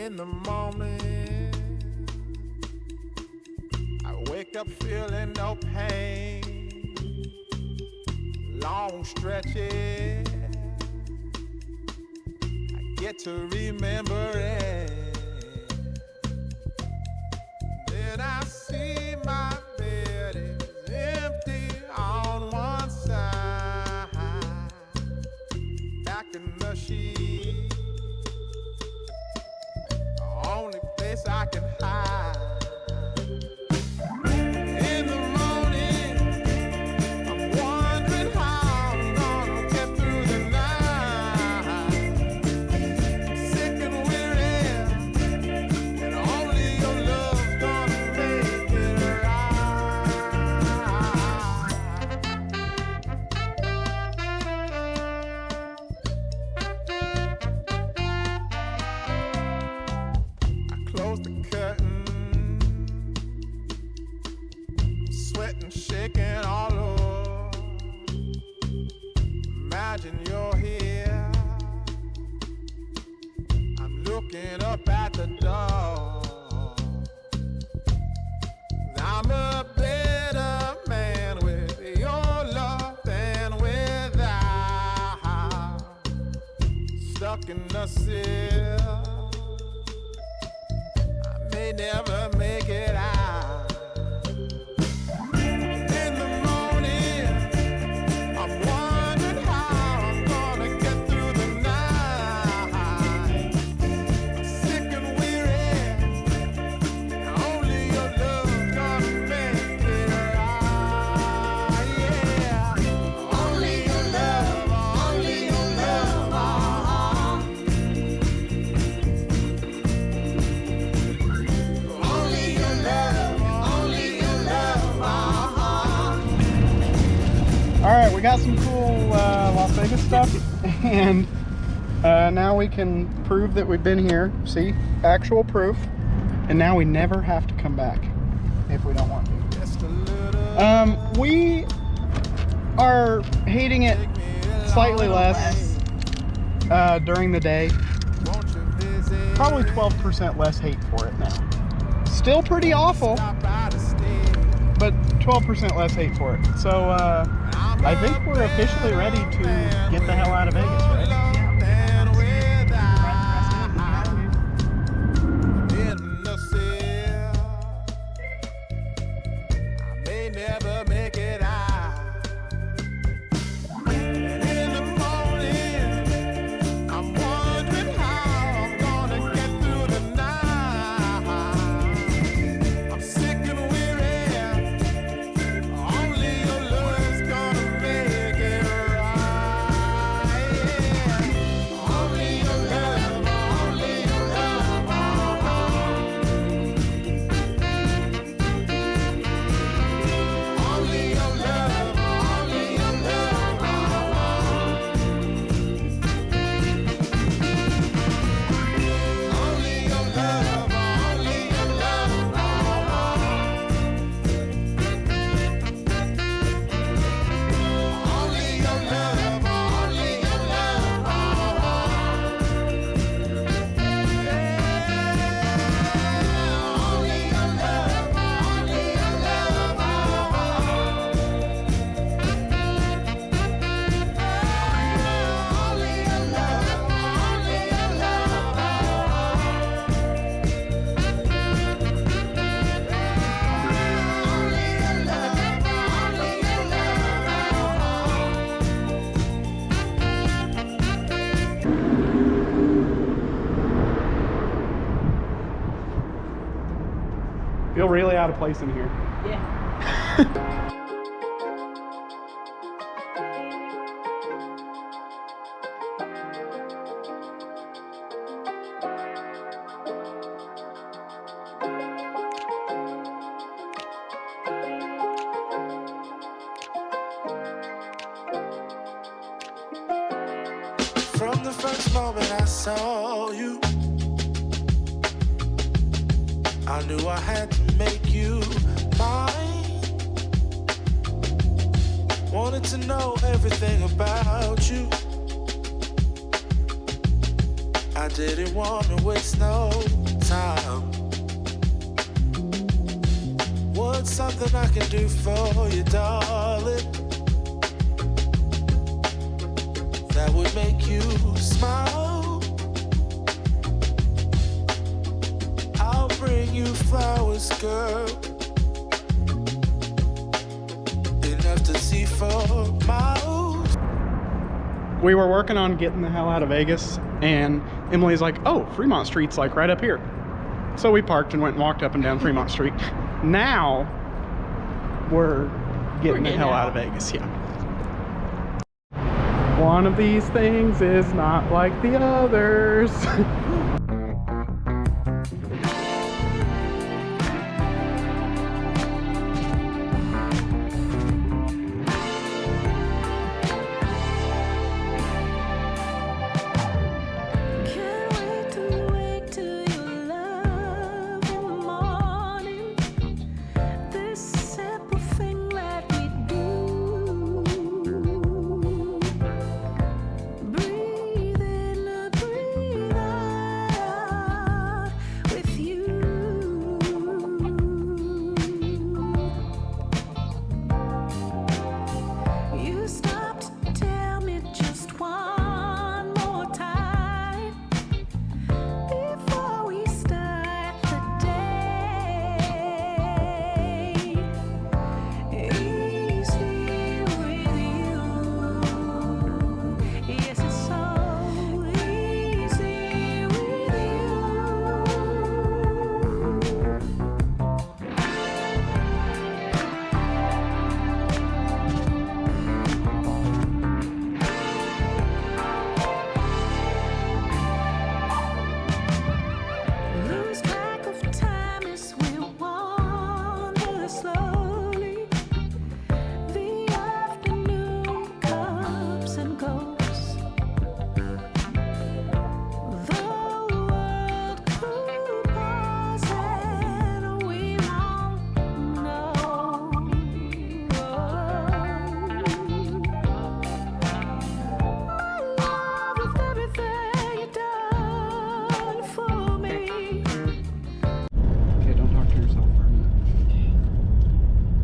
In the morning, I wake up feeling no pain. Long stretches, I get to remember it. Then I see my bed is empty on one side. Back in the sheet, the only place I can hide. In the morning, I'm wondering how I'm gonna get through the night. Sick and weary, and only your love's gonna make it I close the curtain, sweating, shaking all over. Imagine you're here. I'm looking up at the door. I'm a better man with your love than without. Stuck in the cell, I may never make it out. In the morning, I'm wondering how I'm gonna get through the night. I'm sick and weary, and only your love's gonna make it right. Yeah, only your love, only your love. Only your love, only your love. All right, we got some cool Las Vegas stuff, and now we can prove that we've been here. See, actual proof. And now we never have to come back if we don't want to. Just a little. We are hating it slightly less during the day. Won't you visit? Probably 12% less hate for it now. Still pretty awful, Stop by the stage. but 12% less hate for it. So I think we're officially ready to get the hell out of Vegas, right? In the cell, I may never make it out. And in the morning, I'm wondering how I'm gonna get through the night. I'm sick and weary, only your love's gonna make it right. Yeah. Only your love, only your love. Only your love, only your love. Only your love, only your love. Only your love, only your love. Only your love, only your love. Only your love, only your Feel really out of place in here. Yeah. From the first moment I saw you, I knew I had to make you mine. Wanted to know everything about you. I didn't want to waste no time. What's something I can do for you, darling? That would make you smile. I'll bring you flowers, girl. Enough to see for miles. We were working on getting the hell out of Vegas, and Emily's like, oh, Fremont Street's like right up here. So we parked and went and walked up and down Fremont Street. Now we're getting the hell out of Vegas, yeah. One of these things is not like the others.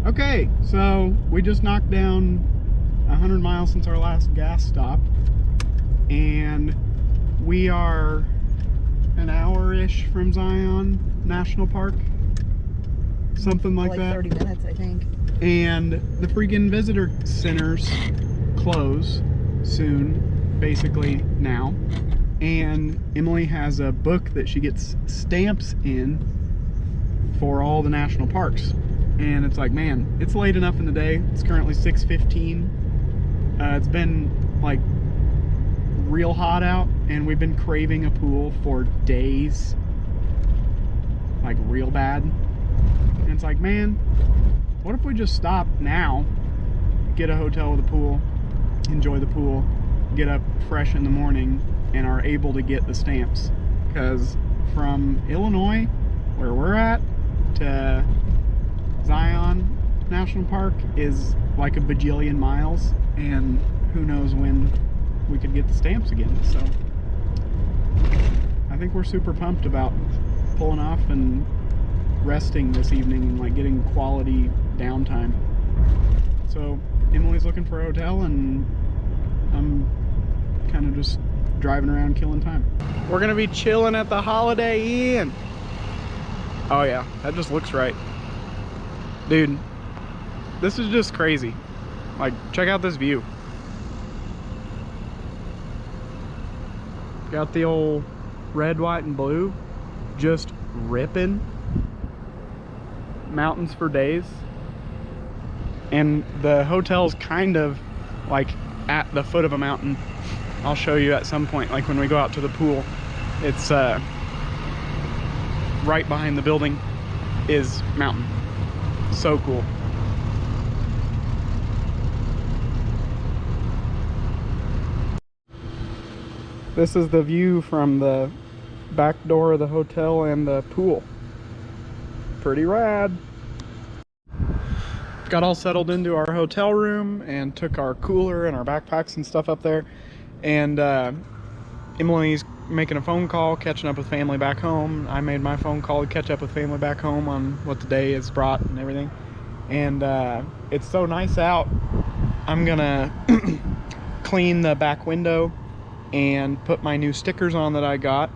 Okay, so we just knocked down 100 miles since our last gas stop, and we are an hour-ish from Zion National Park, something like that. 30 minutes, I think. And the freaking visitor centers close soon, basically now. And Emily has a book that she gets stamps in for all the national parks. And it's like, man, it's late enough in the day. It's currently 6:15. It's been like real hot out, and we've been craving a pool for days, like real bad. And it's like, man, what if we just stop now, get a hotel with a pool, enjoy the pool, get up fresh in the morning, and are able to get the stamps? Because from Illinois, where we're at, to Zion National Park is like a bajillion miles, and who knows when we could get the stamps again. So I think we're super pumped about pulling off and resting this evening and like getting quality downtime. So Emily's looking for a hotel, and I'm kind of just driving around killing time. We're gonna be chilling at the Holiday Inn. Oh yeah, that just looks right. Dude, this is just crazy. Like, check out this view. Got the old red, white, and blue just ripping. Mountains for days. And the hotel's kind of like at the foot of a mountain. I'll show you at some point, like when we go out to the pool. It's right behind the building is mountain. So cool. This is the view from the back door of the hotel and the pool. Pretty rad. Got all settled into our hotel room and took our cooler and our backpacks and stuff up there. And Emily's making a phone call, catching up with family back home. I made my phone call to catch up with family back home on what the day has brought and everything. And it's so nice out. I'm gonna clean the back window and put my new stickers on that I got.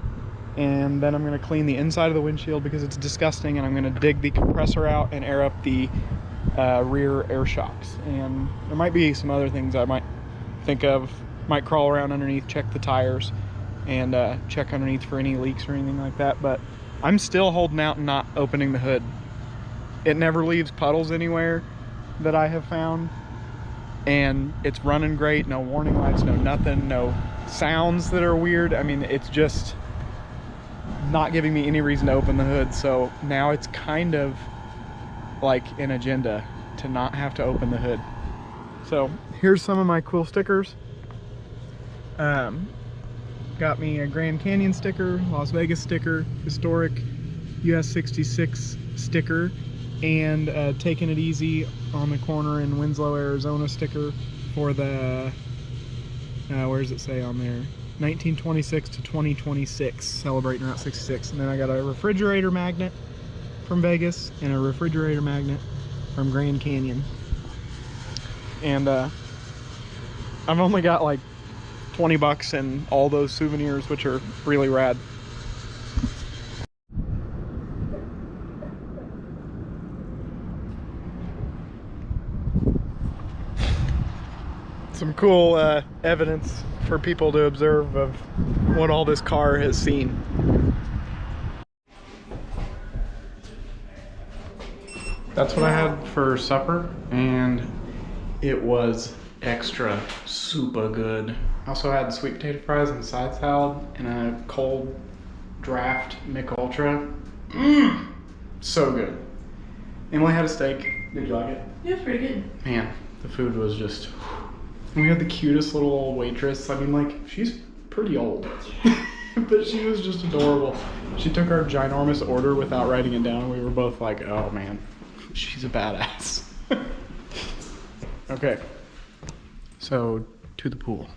And then I'm gonna clean the inside of the windshield because it's disgusting, and I'm gonna dig the compressor out and air up the rear air shocks. And there might be some other things I might think of. Might crawl around underneath, check the tires, and check underneath for any leaks or anything like that. But I'm still holding out and not opening the hood. It never leaves puddles anywhere that I have found, and it's running great. No warning lights, no nothing, no sounds that are weird. I mean, it's just not giving me any reason to open the hood. So now it's kind of like an agenda to not have to open the hood. So here's some of my cool stickers. Got me a Grand Canyon sticker, Las Vegas sticker, historic US 66 sticker, and taking it easy on the corner in Winslow, Arizona sticker for the where does it say on there, 1926 to 2026, celebrating Route 66. And then I got a refrigerator magnet from Vegas and a refrigerator magnet from Grand Canyon. And I've only got like $20 and all those souvenirs, which are really rad. Some cool evidence for people to observe of what all this car has seen. That's what I had for supper, and it was extra super good. I also had sweet potato fries and side salad and a cold draft Mick Ultra. So good. Emily had a steak. Did you like it? Yeah, it's pretty good. Man, the food was just... We had the cutest little old waitress. I mean, like, she's pretty old. But she was just adorable. She took our ginormous order without writing it down. We were both like, oh man, she's a badass. Okay. So, to the pool.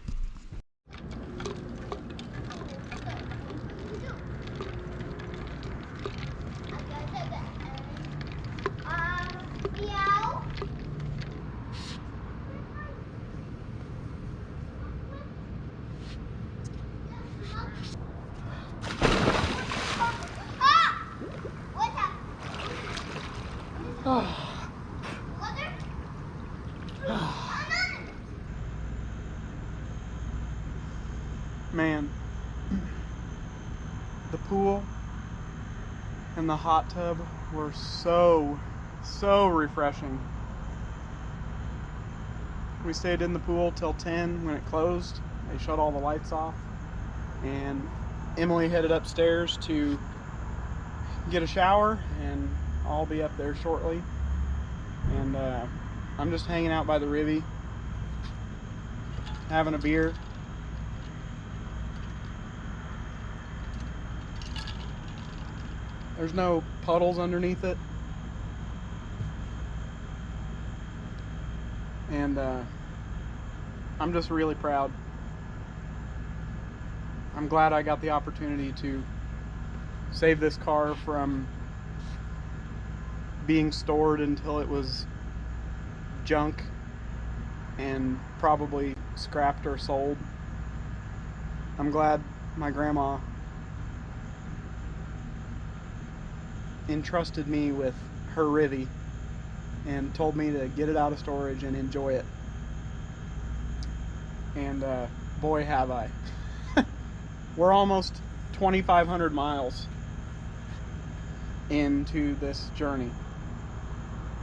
Man, the pool and the hot tub were so refreshing. We stayed in the pool till 10 when it closed. They shut all the lights off, and Emily headed upstairs to get a shower, and I'll be up there shortly. And I'm just hanging out by the Rivi, having a beer. There's no puddles underneath it. And I'm just really proud. I'm glad I got the opportunity to save this car from being stored until it was junk and probably scrapped or sold. I'm glad my grandma entrusted me with her Rivi and told me to get it out of storage and enjoy it. And boy, have I. We're almost 2,500 miles into this journey.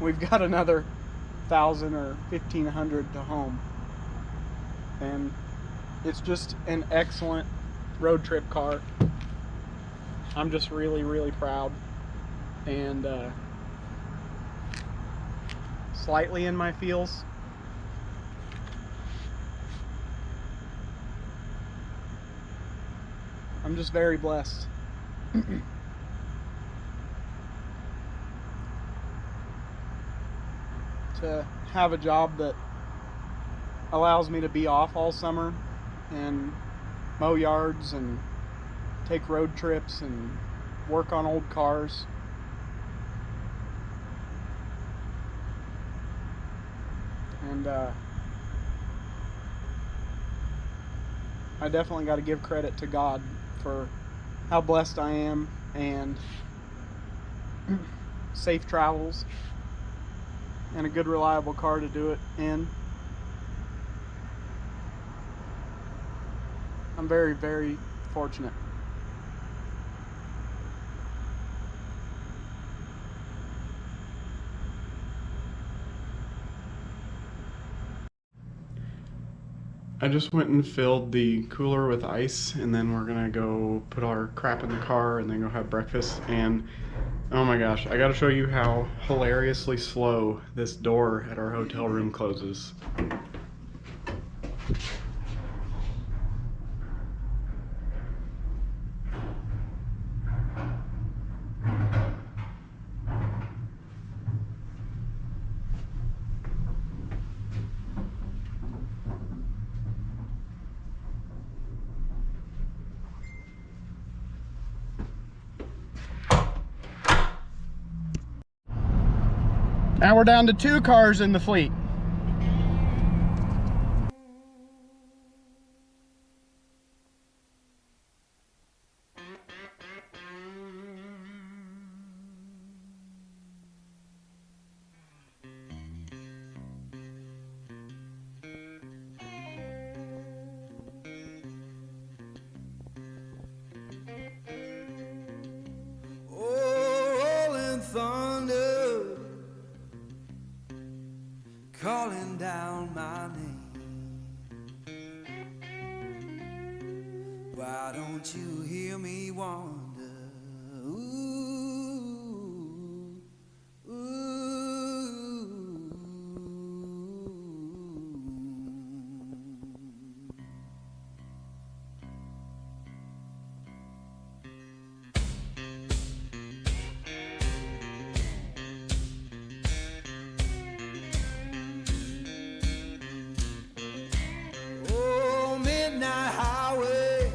We've got another 1,000 or 1,500 to home. And it's just an excellent road trip car. I'm just really proud. And slightly in my feels. I'm just very blessed. To have a job that allows me to be off all summer and mow yards and take road trips and work on old cars. And I definitely got to give credit to God for how blessed I am and safe travels and a good reliable car to do it in. I'm very, very fortunate. I just went and filled the cooler with ice, and then we're gonna go put our crap in the car and then go have breakfast. And oh my gosh, I gotta show you how hilariously slow this door at our hotel room closes. Now we're down to 2 cars in the fleet. Oh, rolling thunder, calling down my name. Why don't you hear me wonder? Ooh, ooh. Oh, midnight highway,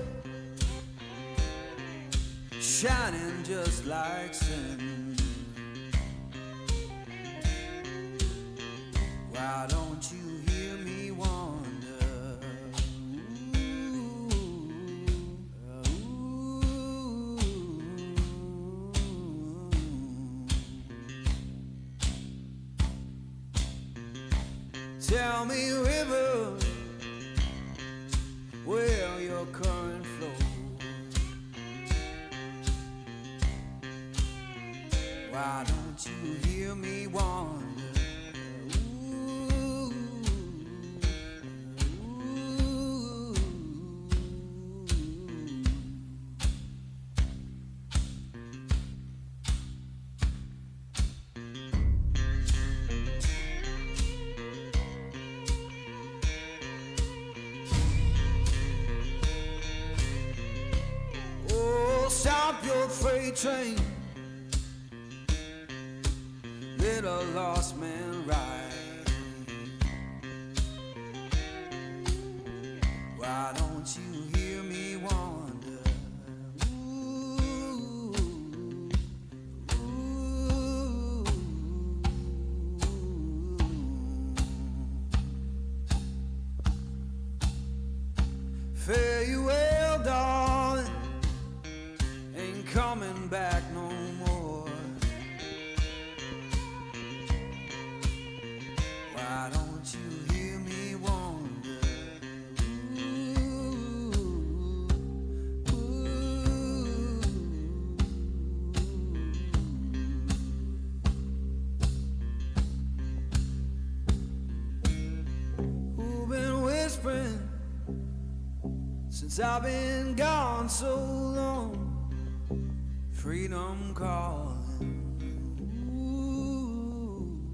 shining just like sin. Why don't you hear me wonder? Ooh, ooh. Tell me, river, where your current flows. Why don't you hear me wonder? Ooh, ooh. Oh, stop your freight train, little lost man ride. Why don't you hear me wonder? Ooh, ooh. Fare you well, darling, ain't coming back no more. Why don't you hear me wonder? Ooh, ooh. Who been whispering since I've been gone so long? Freedom calling. Ooh, ooh.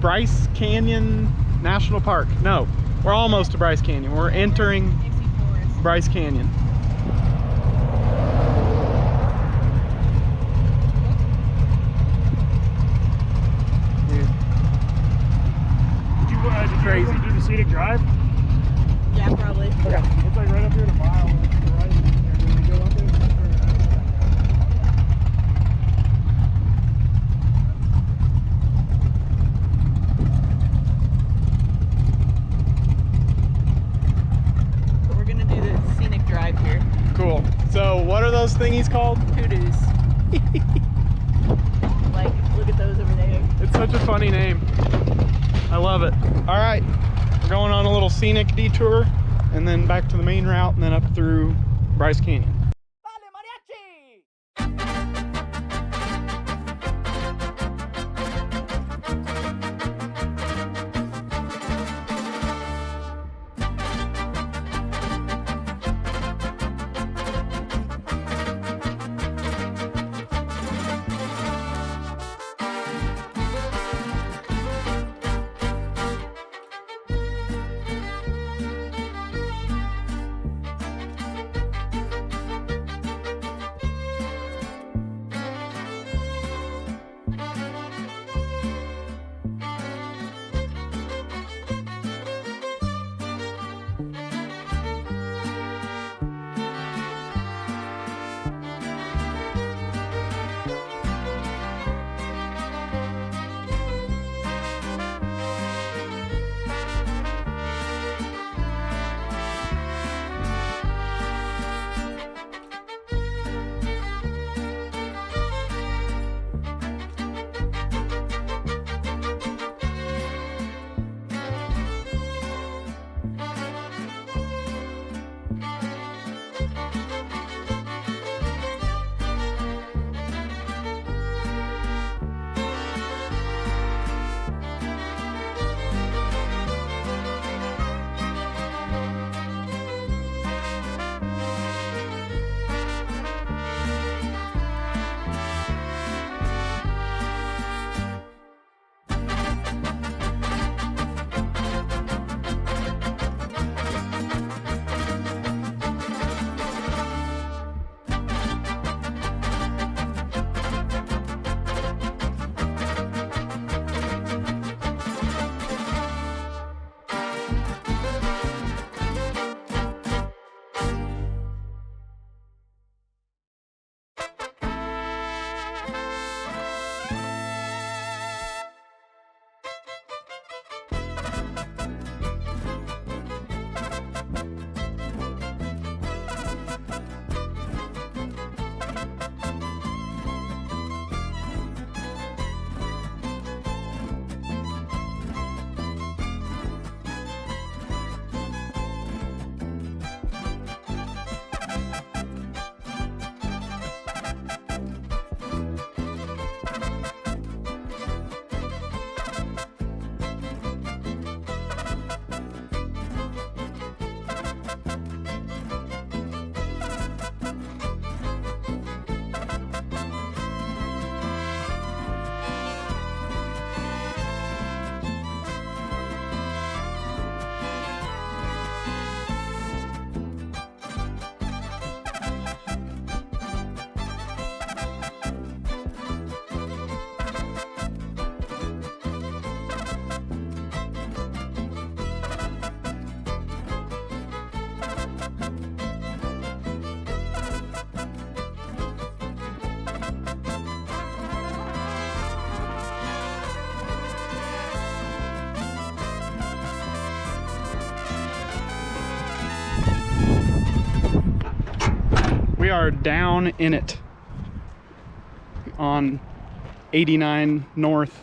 Bryce Canyon National Park. No, we're almost to Bryce Canyon. We're entering Bryce Canyon. Did you Crazy. do the scenic drive? Yeah, probably. Yeah. It's like right up here at a mile. To the right. And when we go up there, it's turn So we're gonna do the scenic drive here. Cool. So what are those thingies called? Hoodoos. Like, look at those over there. It's such a funny name. I love it. All right, we're going on a little scenic detour and then back to the main route and then up through Bryce Canyon. We are down in it on 89 North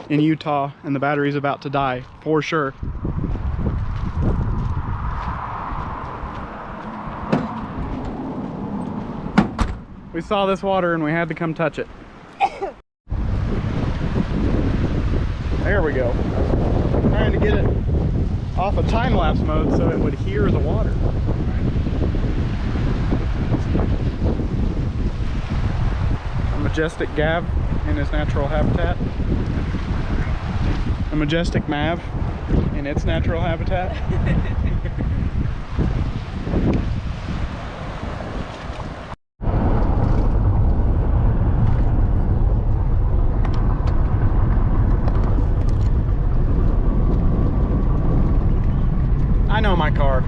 in Utah, and the battery's about to die for sure. We saw this water and we had to come touch it. There we go. Trying to get it off of time-lapse mode so it would hear the water. A majestic Gav in his natural habitat. a majestic Mav in its natural habitat. I know my car.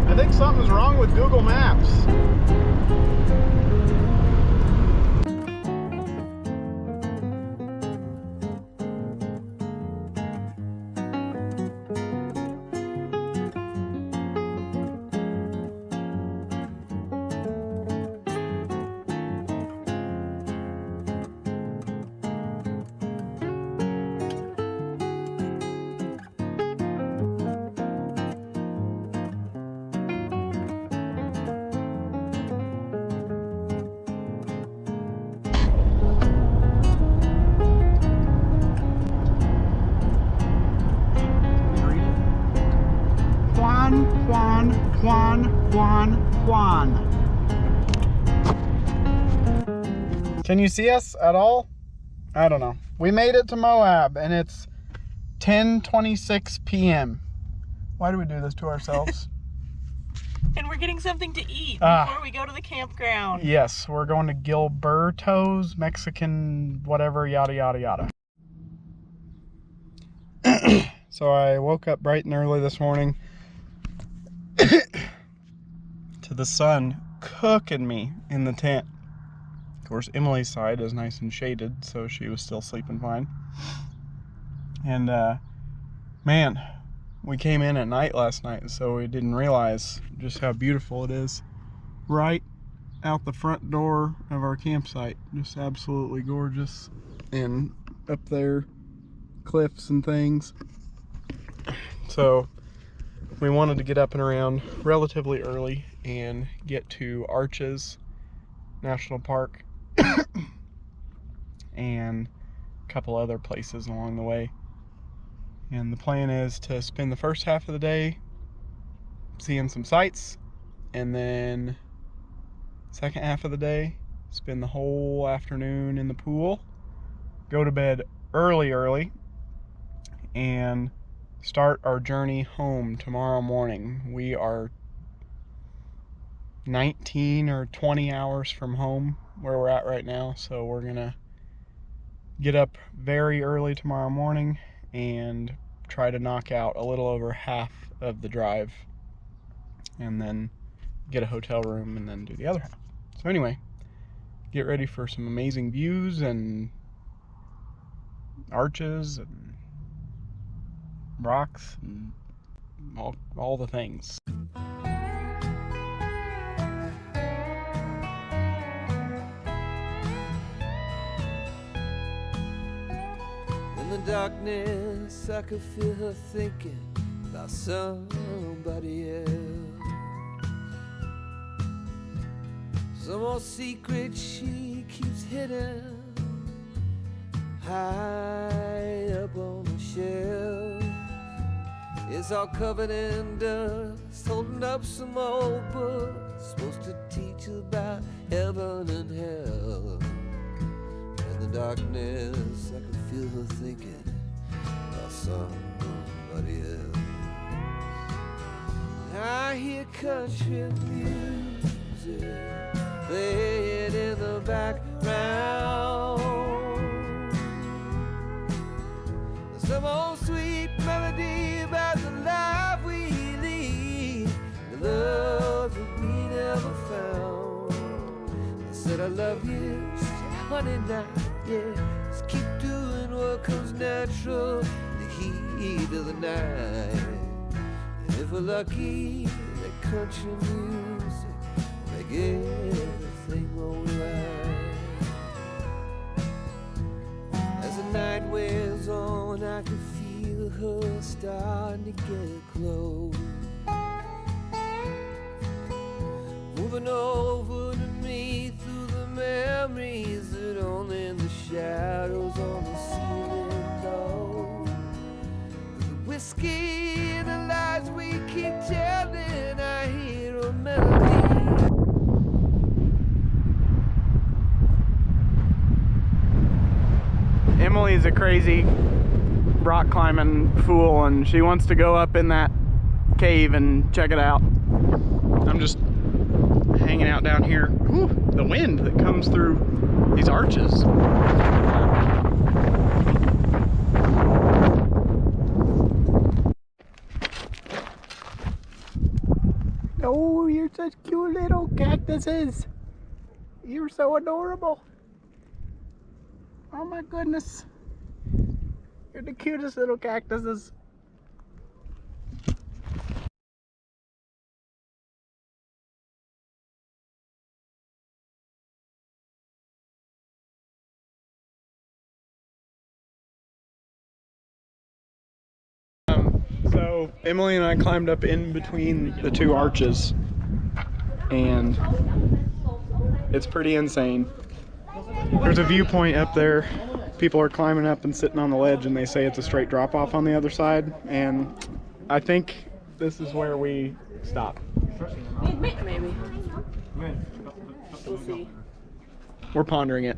I think something's wrong with Google Maps. Juan. Can you see us at all? I don't know. We made it to Moab and it's 10:26 p.m. Why do we do this to ourselves? And we're getting something to eat before we go to the campground. Yes, we're going to Gilberto's Mexican whatever, yada yada yada. So I woke up bright and early this morning to the sun cooking me in the tent. Of course, Emily's side is nice and shaded, so she was still sleeping fine. And man, we came in at night last night, so we didn't realize just how beautiful it is right out the front door of our campsite. Just absolutely gorgeous. And up there, cliffs and things. So we wanted to get up and around relatively early and get to Arches National Park and a couple other places along the way. And the plan is to spend the first half of the day seeing some sights, and then second half of the day spend the whole afternoon in the pool, go to bed early, and start our journey home tomorrow morning. We are 19 or 20 hours from home where we're at right now, so we're gonna get up very early tomorrow morning and try to knock out a little over half of the drive and then get a hotel room and then do the other half. So anyway, get ready for some amazing views and arches and rocks and all the things. In the darkness, I could feel her thinking about somebody else. Some old secret she keeps hidden high up on the shelf. It's all covered in dust, holding up some old books supposed to teach about heaven and hell. In the darkness I can feel her thinking about somebody else. I hear country music playing in the background. Some old sweet melody about the life we lead, the love that we never found. I said I love you, honey, now, yeah. Just keep doing what comes natural in the heat of the night. And if we're lucky, that country music make everything alright. As the night wears on, I can feel her starting to get close, moving over to me through the memories that only the shadows on the ceiling know. The whiskey and the lies we keep telling, I hear a melody. Emily's a crazy rock climbing fool, and she wants to go up in that cave and check it out. I'm just hanging out down here. Whew, the wind that comes through these arches. Oh, you're such cute little cactuses. You're so adorable. Oh my goodness. You're the cutest little cactuses. So Emily and I climbed up in between the two arches, and it's pretty insane. There's a viewpoint up there. People are climbing up and sitting on the ledge, and they say it's a straight drop off on the other side, and I think this is where we stop. Maybe. We'll see. We're pondering it.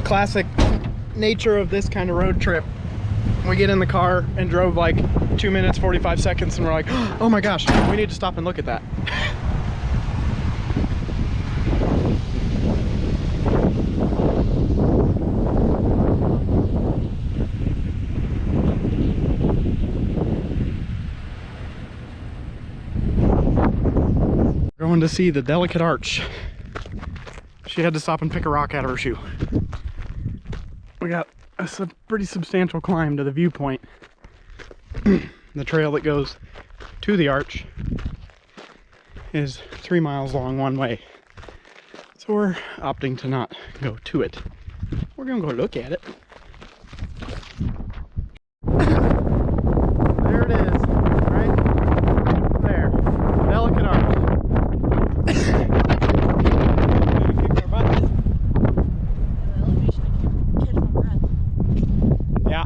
Classic nature of this kind of road trip. We get in the car and drove like 2 minutes 45 seconds and we're like, oh my gosh, we need to stop and look at that. Going to see the delicate arch. She had to stop and pick a rock out of her shoe. We got a pretty substantial climb to the viewpoint. The trail that goes to the arch is 3 miles long one way. So we're opting to not go to it. We're gonna go look at it. There it is, right there. Delicate arch. Yeah.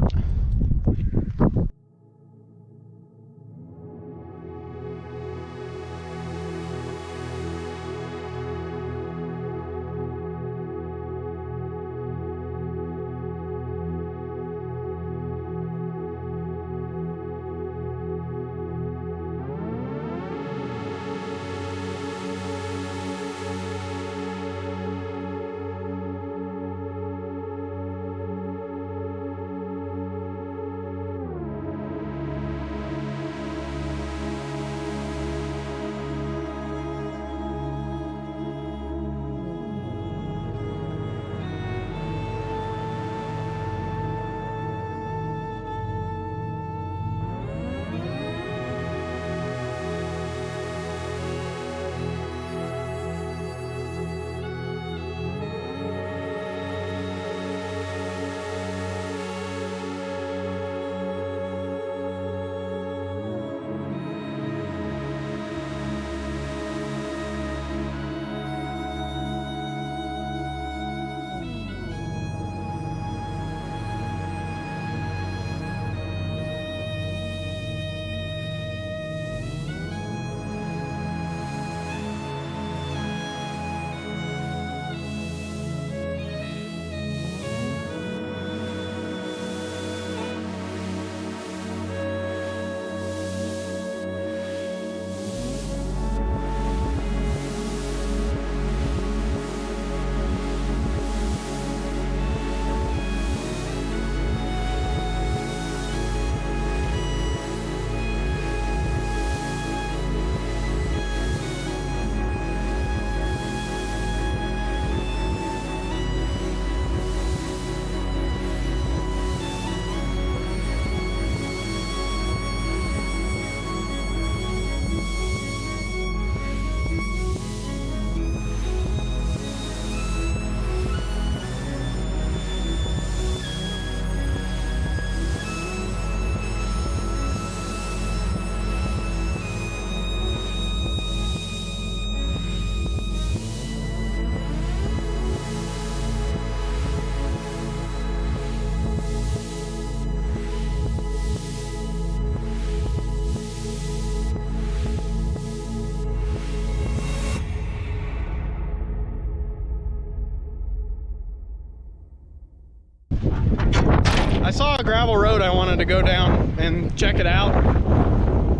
saw a gravel road I wanted to go down and check it out.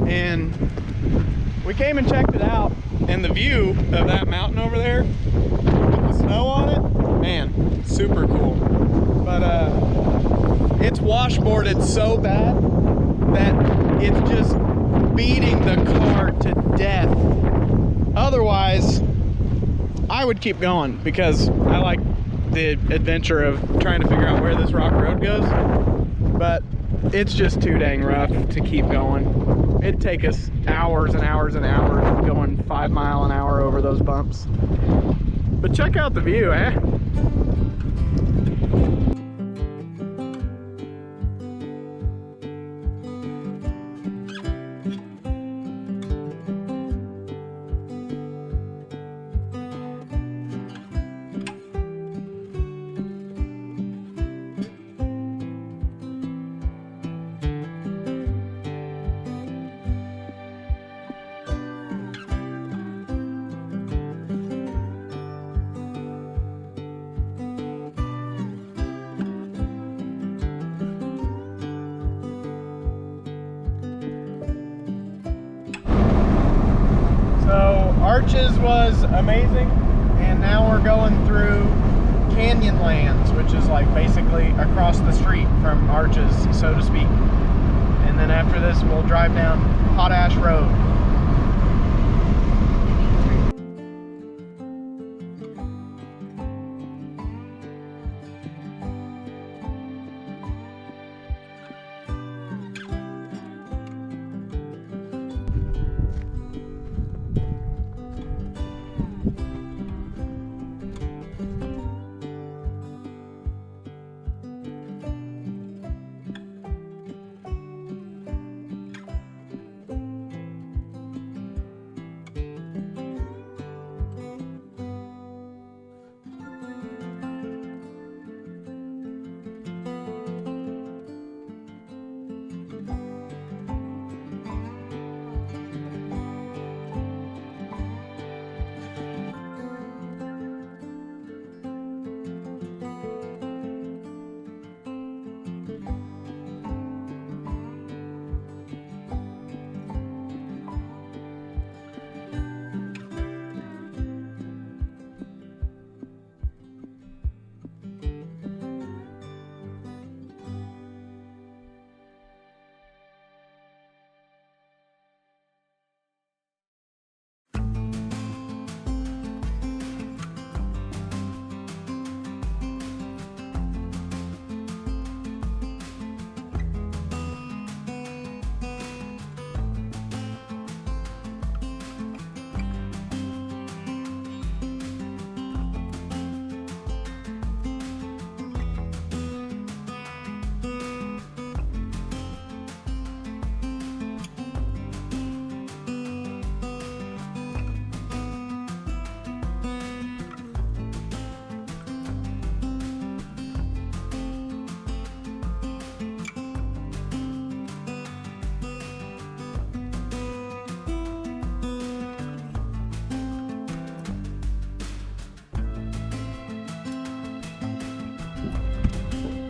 And we came and checked it out. And the view of that mountain over there with the snow on it, man, super cool. But it's washboarded so bad that it's just beating the car to death. Otherwise, I would keep going because I like the adventure of trying to figure out where this rock road goes. But it's just too dang rough to keep going. It'd take us hours and hours and hours going 5 mile an hour over those bumps. But check out the view, eh? Arches was amazing, and now we're going through Canyonlands, which is like basically across the street from Arches, so to speak. And then after this, we'll drive down Potash Road.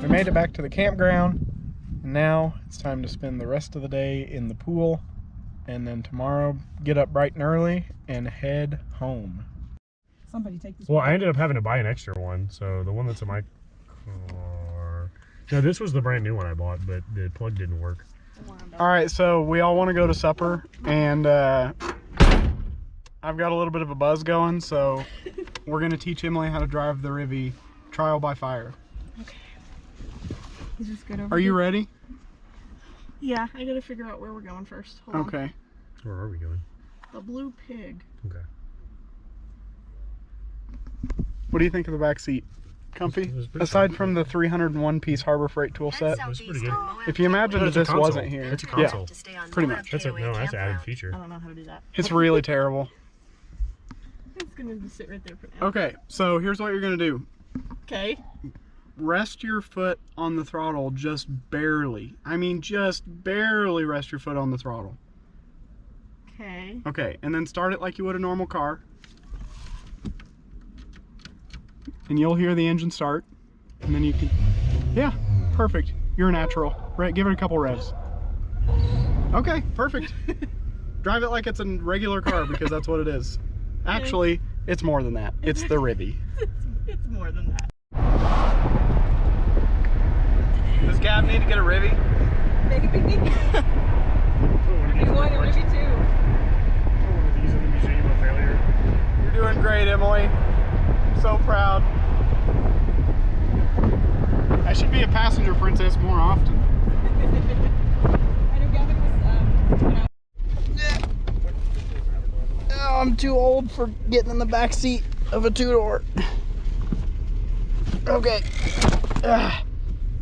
We made it back to the campground, and now it's time to spend the rest of the day in the pool, and then tomorrow get up bright and early and head home. Somebody take this. Well, I ended up having to buy an extra one, so the one that's in my car. No, this was the brand new one I bought, but the plug didn't work. All right, so we all want to go to supper, and I've got a little bit of a buzz going, so we're going to teach Emily how to drive the Rivi trial by fire. Okay. Is this good over Are you here? ready? Yeah, I gotta figure out where we're going first. Hold on. Okay. Where are we going? The Blue Pig. Okay. What do you think of the back seat? Comfy? It was pretty Aside comfy. from the 301-piece Harbor Freight tool set. It was pretty good. If you imagine No, that it's a this wasn't console. here. It's a console. Yeah, pretty much. That's an added feature. I don't know how to do that. It's really terrible. It's gonna just sit right there for now. Okay, so here's what you're gonna do. Okay. Rest your foot on the throttle just barely. I mean, just barely rest your foot on the throttle. Okay. Okay, and then start it like you would a normal car. And you'll hear the engine start. And then you can, yeah, perfect. You're a natural. Right, give it a couple revs. Okay, perfect. Drive it like it's a regular car because that's what it is. Actually, it's more than that. It's the Rivi. It's more than that. Does Gab need to get a Rivi? Maybe. You want a Rivi too. One of these in the Museum of Failure. You're doing great, Emily. I'm so proud. I should be a passenger princess more often. I know Gavin was, Oh, I'm too old for getting in the back seat of a two-door. Okay.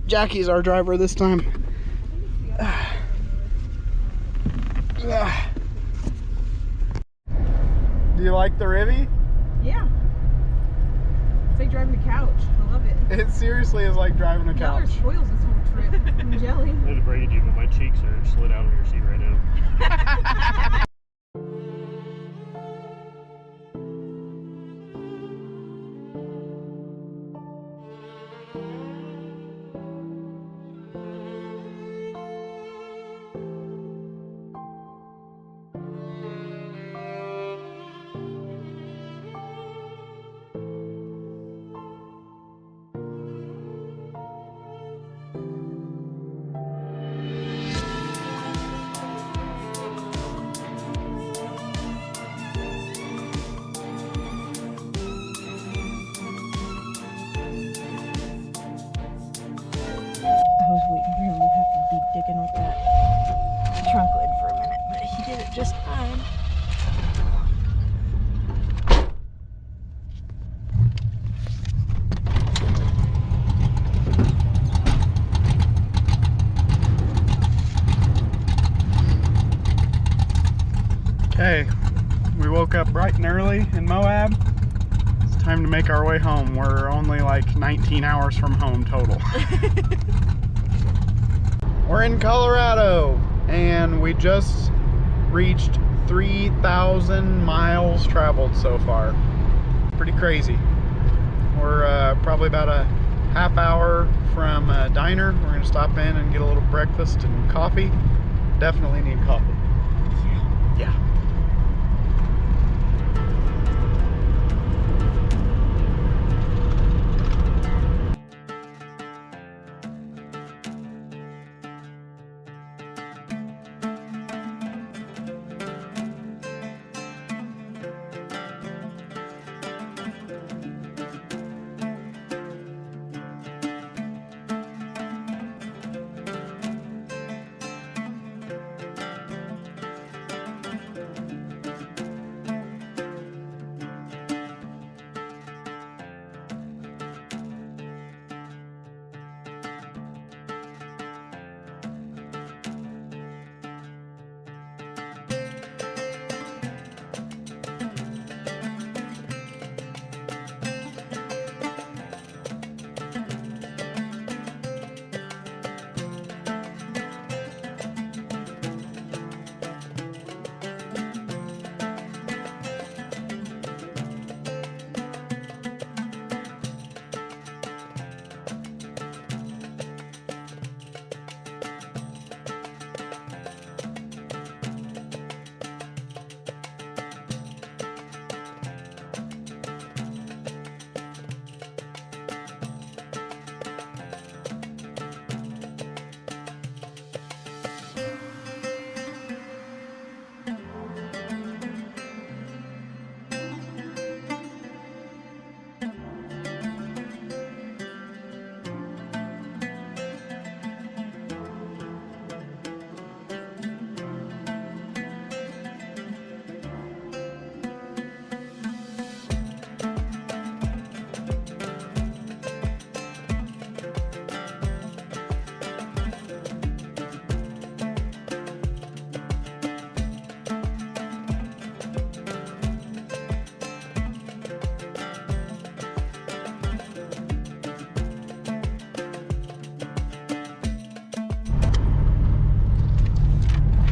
Jackie's our driver this time. Do you like the Rivi? yeah. It's like driving a couch. I love it. It seriously is like driving a Y'all are couch. spoils this whole trip. I'm jelly. I had to braid you, but my cheeks are slid out of your seat right now. I was waiting for him to have to be digging with that trunk lid for a minute, but he did it just fine. Okay, we woke up bright and early in Moab. It's time to make our way home. We're only like 19 hours from home total. We're in Colorado and we just reached 3,000 miles traveled so far. Pretty crazy. We're probably about a half hour from a diner. We're gonna stop in and get a little breakfast and coffee. Definitely need coffee. Yeah.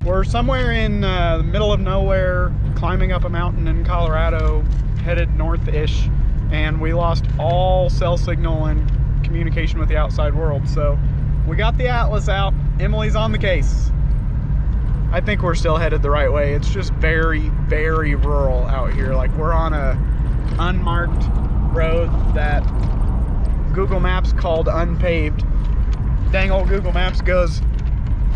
We're somewhere in the middle of nowhere, climbing up a mountain in Colorado, headed north-ish, and we lost all cell signal and communication with the outside world. So We got the Atlas out. Emily's on the case. I think we're still headed the right way. It's just very, very rural out here. Like, we're on a unmarked road that Google Maps called unpaved. Dang old Google Maps goes,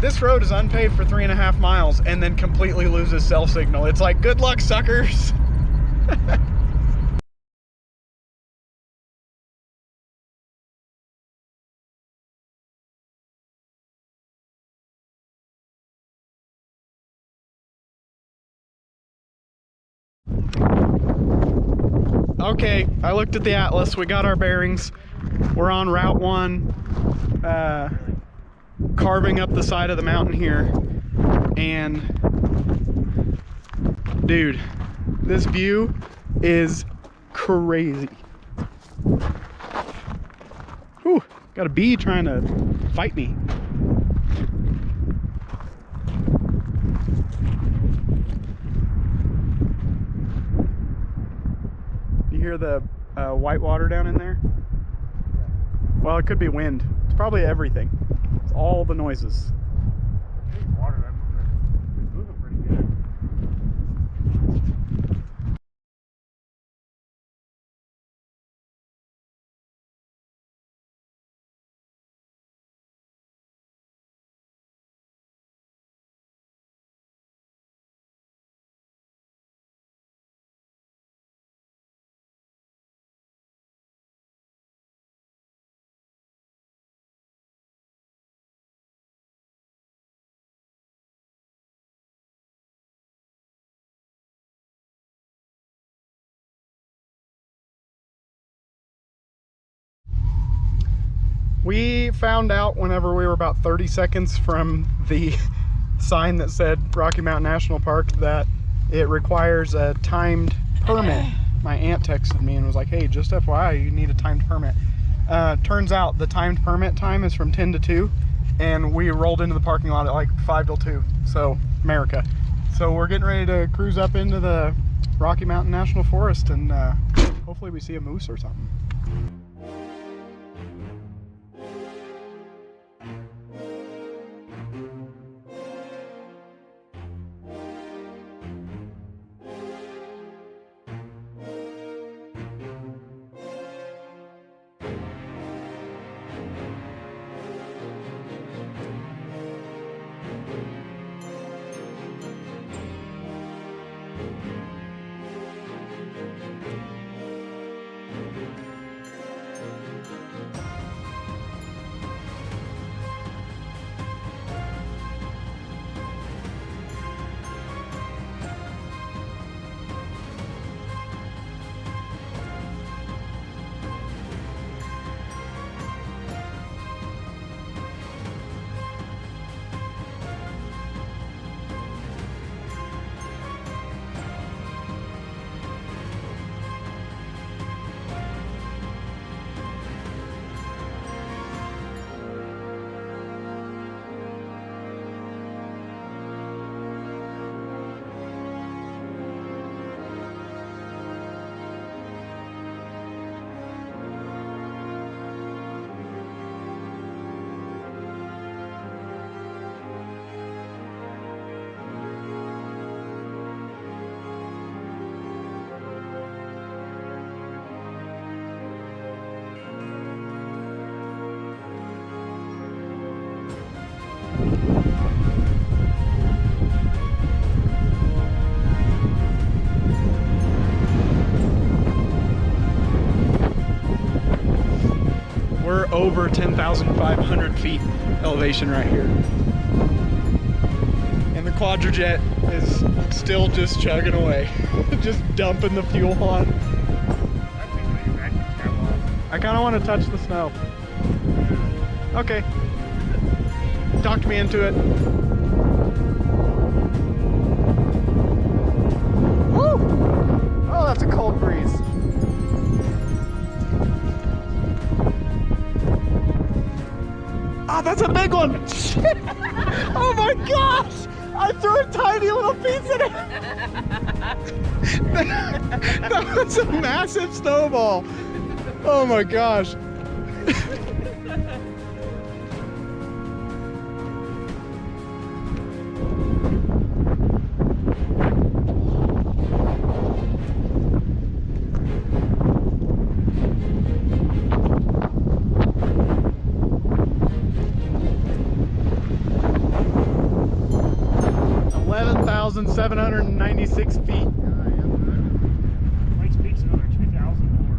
this road is unpaved for 3.5 miles, and then completely loses cell signal. It's like, good luck, suckers. Okay, I looked at the Atlas. We got our bearings. We're on Route 1, carving up the side of the mountain here. And dude, this view is crazy. Whew, got a bee trying to fight me. Hear the white water down in there? Well, it could be wind. It's probably everything. It's all the noises. Water, it's moving pretty good. We found out whenever we were about 30 seconds from the sign that said Rocky Mountain National Park that it requires a timed permit. My aunt texted me and was like, hey, just FYI, you need a timed permit. Turns out the timed permit time is from 10 to 2, and we rolled into the parking lot at like 5 till 2. So, America. So we're getting ready to cruise up into the Rocky Mountain National Forest, and hopefully we see a moose or something. Over 10,500 feet elevation right here. And the Quadrajet is still just chugging away. Just dumping the fuel on. I kind of want to touch the snow. Okay. Talked me into it. Woo! Oh, that's a cold breeze. Oh, that's a big one! Shit! Oh my gosh! I threw a tiny little piece in it! That was a massive snowball! Oh my gosh! 2,796 feet. White Peak's another 2,000 more.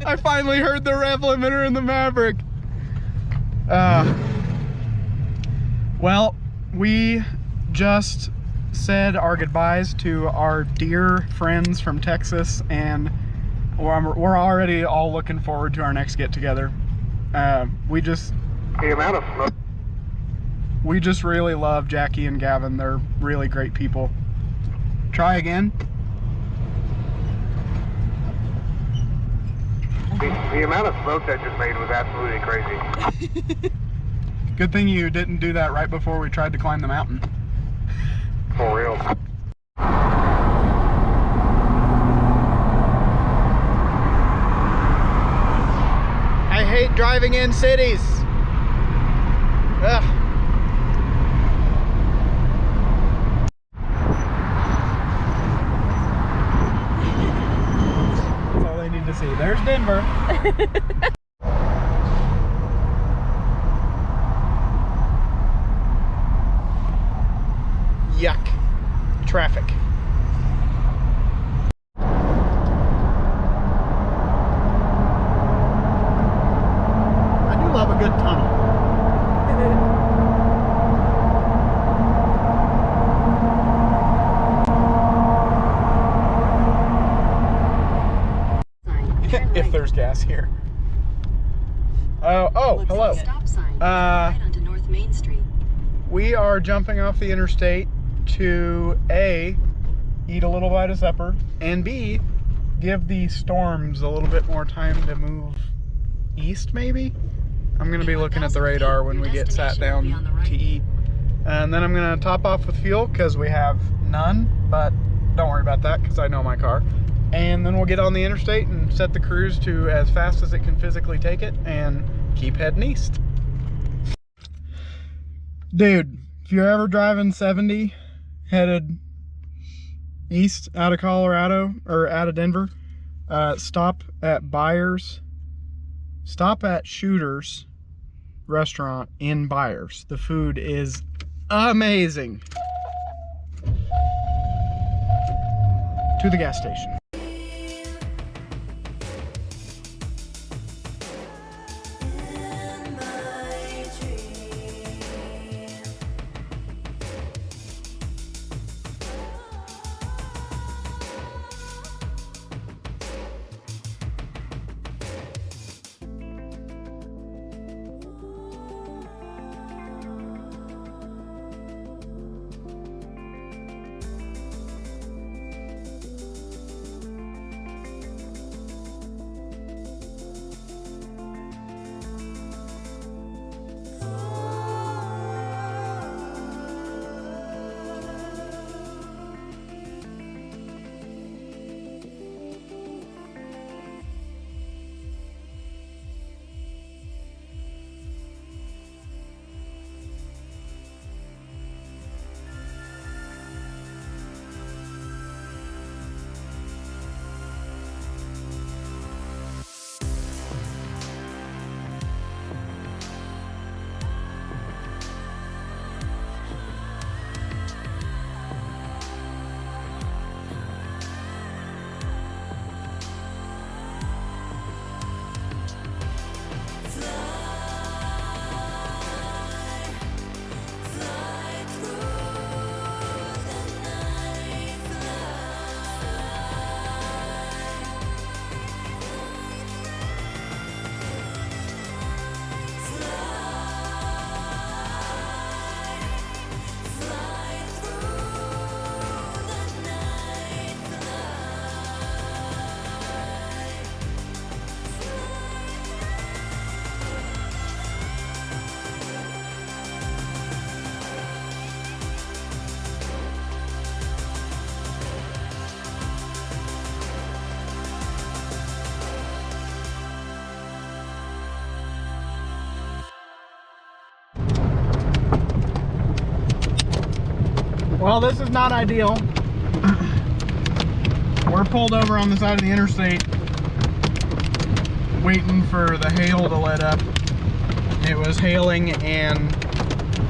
I finally heard the rev limiter in the Maverick. Well, we just said our goodbyes to our dear friends from Texas, and we're already all looking forward to our next get-together. We just really love Jackie and Gavin. They're really great people. Try again. The amount of smoke that just made was absolutely crazy. Good thing you didn't do that right before we tried to climb the mountain. For real. I hate driving in cities. Ugh. That's all they need to see. There's Denver. Yuck. Traffic. I do love a good tunnel. If there's gas here. Oh, hello. Stop sign. Right onto North Main Street. We are jumping off the interstate to A, eat a little bite of supper, and B, give the storms a little bit more time to move east, maybe? I'm going to be looking at the radar when we get sat down to eat. And then I'm going to top off with fuel because we have none, but don't worry about that because I know my car. And then we'll get on the interstate and set the cruise to as fast as it can physically take it and keep heading east. Dude, if you're ever driving 70 headed east out of Colorado or out of Denver, stop at Byers. Stop at Shooter's restaurant in Byers. The food is amazing. To the gas station. Well, this is not ideal. We're pulled over on the side of the interstate, waiting for the hail to let up. It was hailing and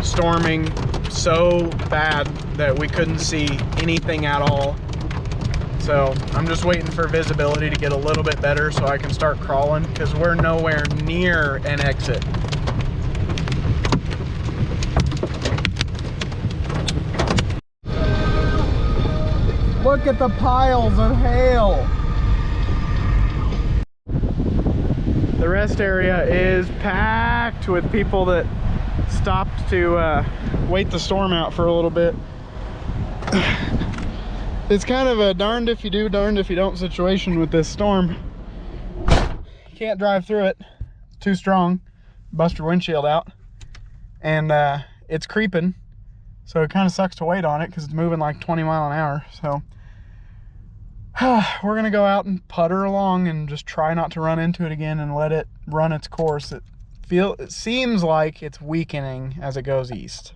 storming so bad that we couldn't see anything at all. So I'm just waiting for visibility to get a little bit better so I can start crawling, because we're nowhere near an exit. Look at the piles of hail. The rest area is packed with people that stopped to wait the storm out for a little bit. It's kind of a darned if you do, darned if you don't situation with this storm. You can't drive through it. It's too strong. Bust your windshield out. And it's creeping. So it kind of sucks to wait on it because it's moving like 20 miles an hour. So we're gonna go out and putter along and just try not to run into it again and let it run its course. It seems like it's weakening as it goes east.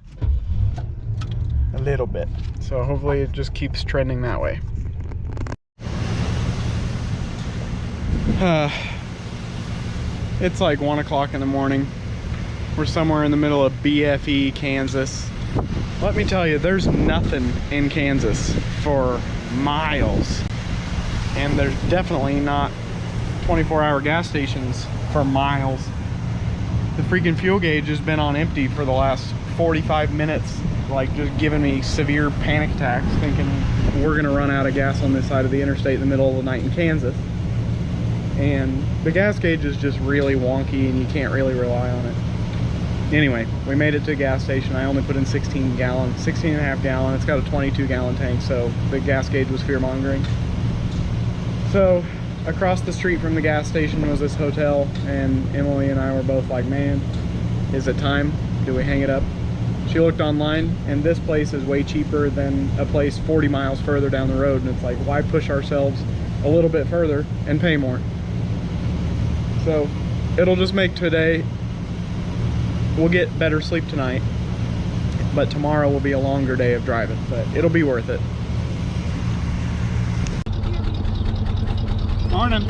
A little bit. So hopefully it just keeps trending that way. It's like 1 o'clock in the morning. We're somewhere in the middle of BFE, Kansas. Let me tell you, there's nothing in Kansas for miles. And there's definitely not 24-hour gas stations for miles. The freaking fuel gauge has been on empty for the last 45 minutes, like just giving me severe panic attacks, thinking we're gonna run out of gas on this side of the interstate in the middle of the night in Kansas. And the gas gauge is just really wonky and you can't really rely on it. Anyway, we made it to a gas station. I only put in 16 and a half gallon. It's got a 22-gallon tank, so the gas gauge was fear-mongering. So across the street from the gas station was this hotel, and Emily and I were both like, man, is it time? Do we hang it up? She looked online, and this place is way cheaper than a place 40 miles further down the road, and it's like, why push ourselves a little bit further and pay more? So it'll just make today, we'll get better sleep tonight, but tomorrow will be a longer day of driving, but it'll be worth it. Morning.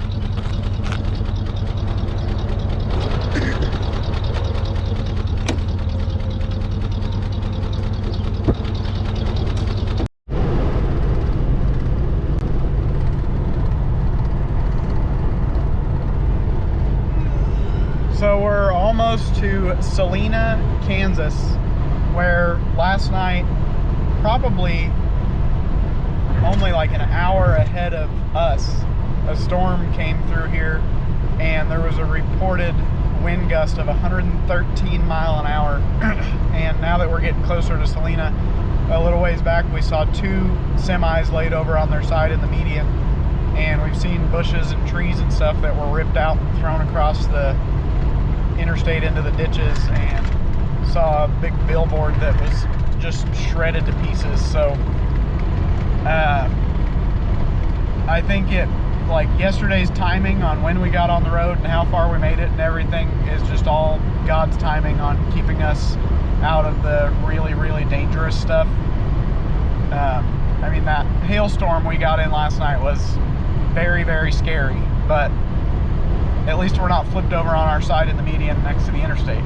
So we're almost to Salina, Kansas, where last night, probably only like an hour ahead of us, a storm came through here, and there was a reported wind gust of 113 mile an hour. And now that we're getting closer to Salina, a little ways back we saw 2 semis laid over on their side in the median, and we've seen bushes and trees and stuff that were ripped out and thrown across the interstate into the ditches, and saw a big billboard that was just shredded to pieces. So I think it, like, yesterday's timing on when we got on the road and how far we made it and everything is just all God's timing on keeping us out of the really, really dangerous stuff. I mean, that hailstorm we got in last night was very, very scary, but at least we're not flipped over on our side in the median next to the interstate.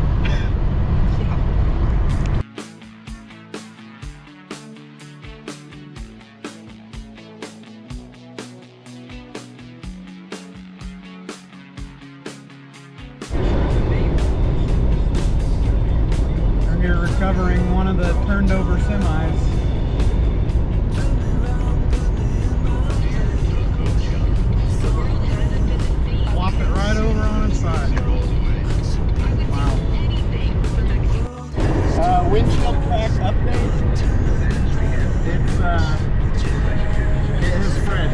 We're here recovering one of the turned over semis. Flop it right over on its side. Wow. Windshield crack update. It has spread.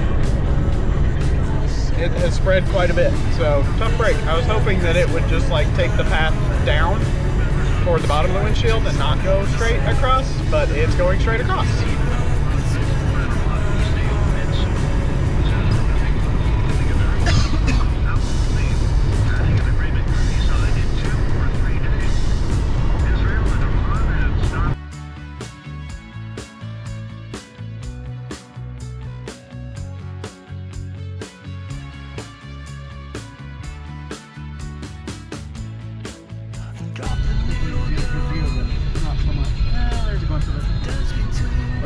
It has spread quite a bit. So tough break. I was hoping that it would just like take the path down toward the bottom of the windshield and not go straight across, but it's going straight across.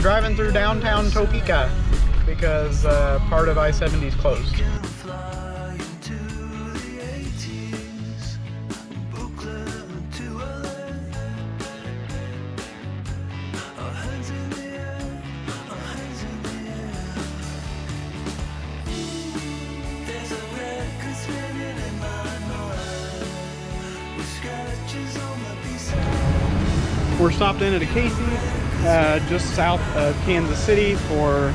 driving through downtown Topeka because part of I-70 is closed. We're stopped in at a Casey's just south of Kansas City for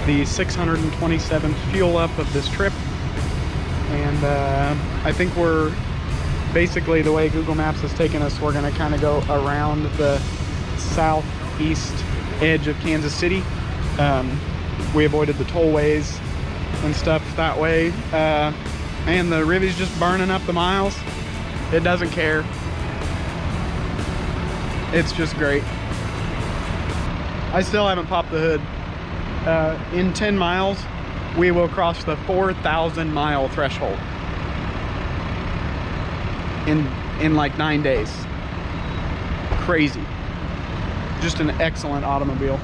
the 627th fuel up of this trip. And I think we're basically, the way Google Maps has taken us, we're going to kind of go around the southeast edge of Kansas City. We avoided the tollways and stuff that way. And the Rivi's just burning up the miles. It doesn't care. It's just great. I still haven't popped the hood. In 10 miles, we will cross the 4,000 mile threshold in like 9 days. Crazy. Just an excellent automobile.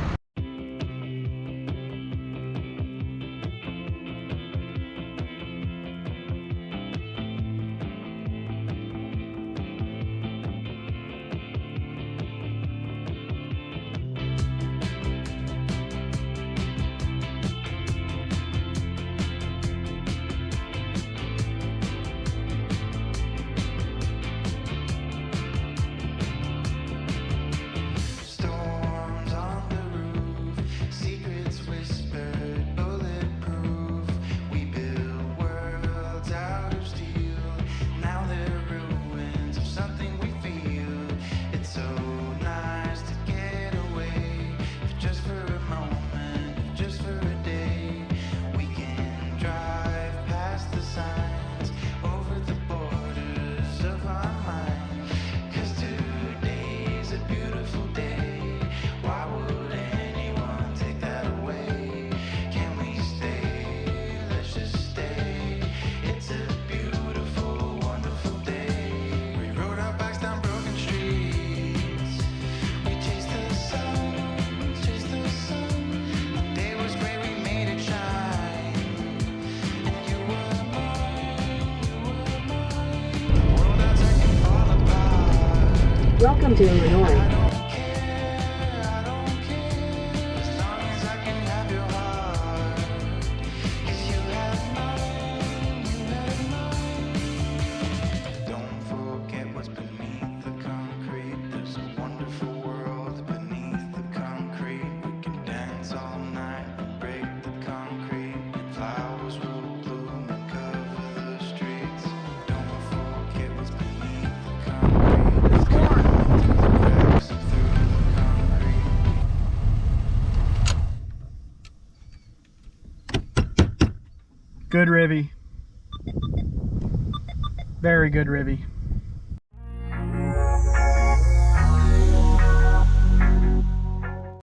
Welcome to Illinois. Good Rivi. Very good Rivi.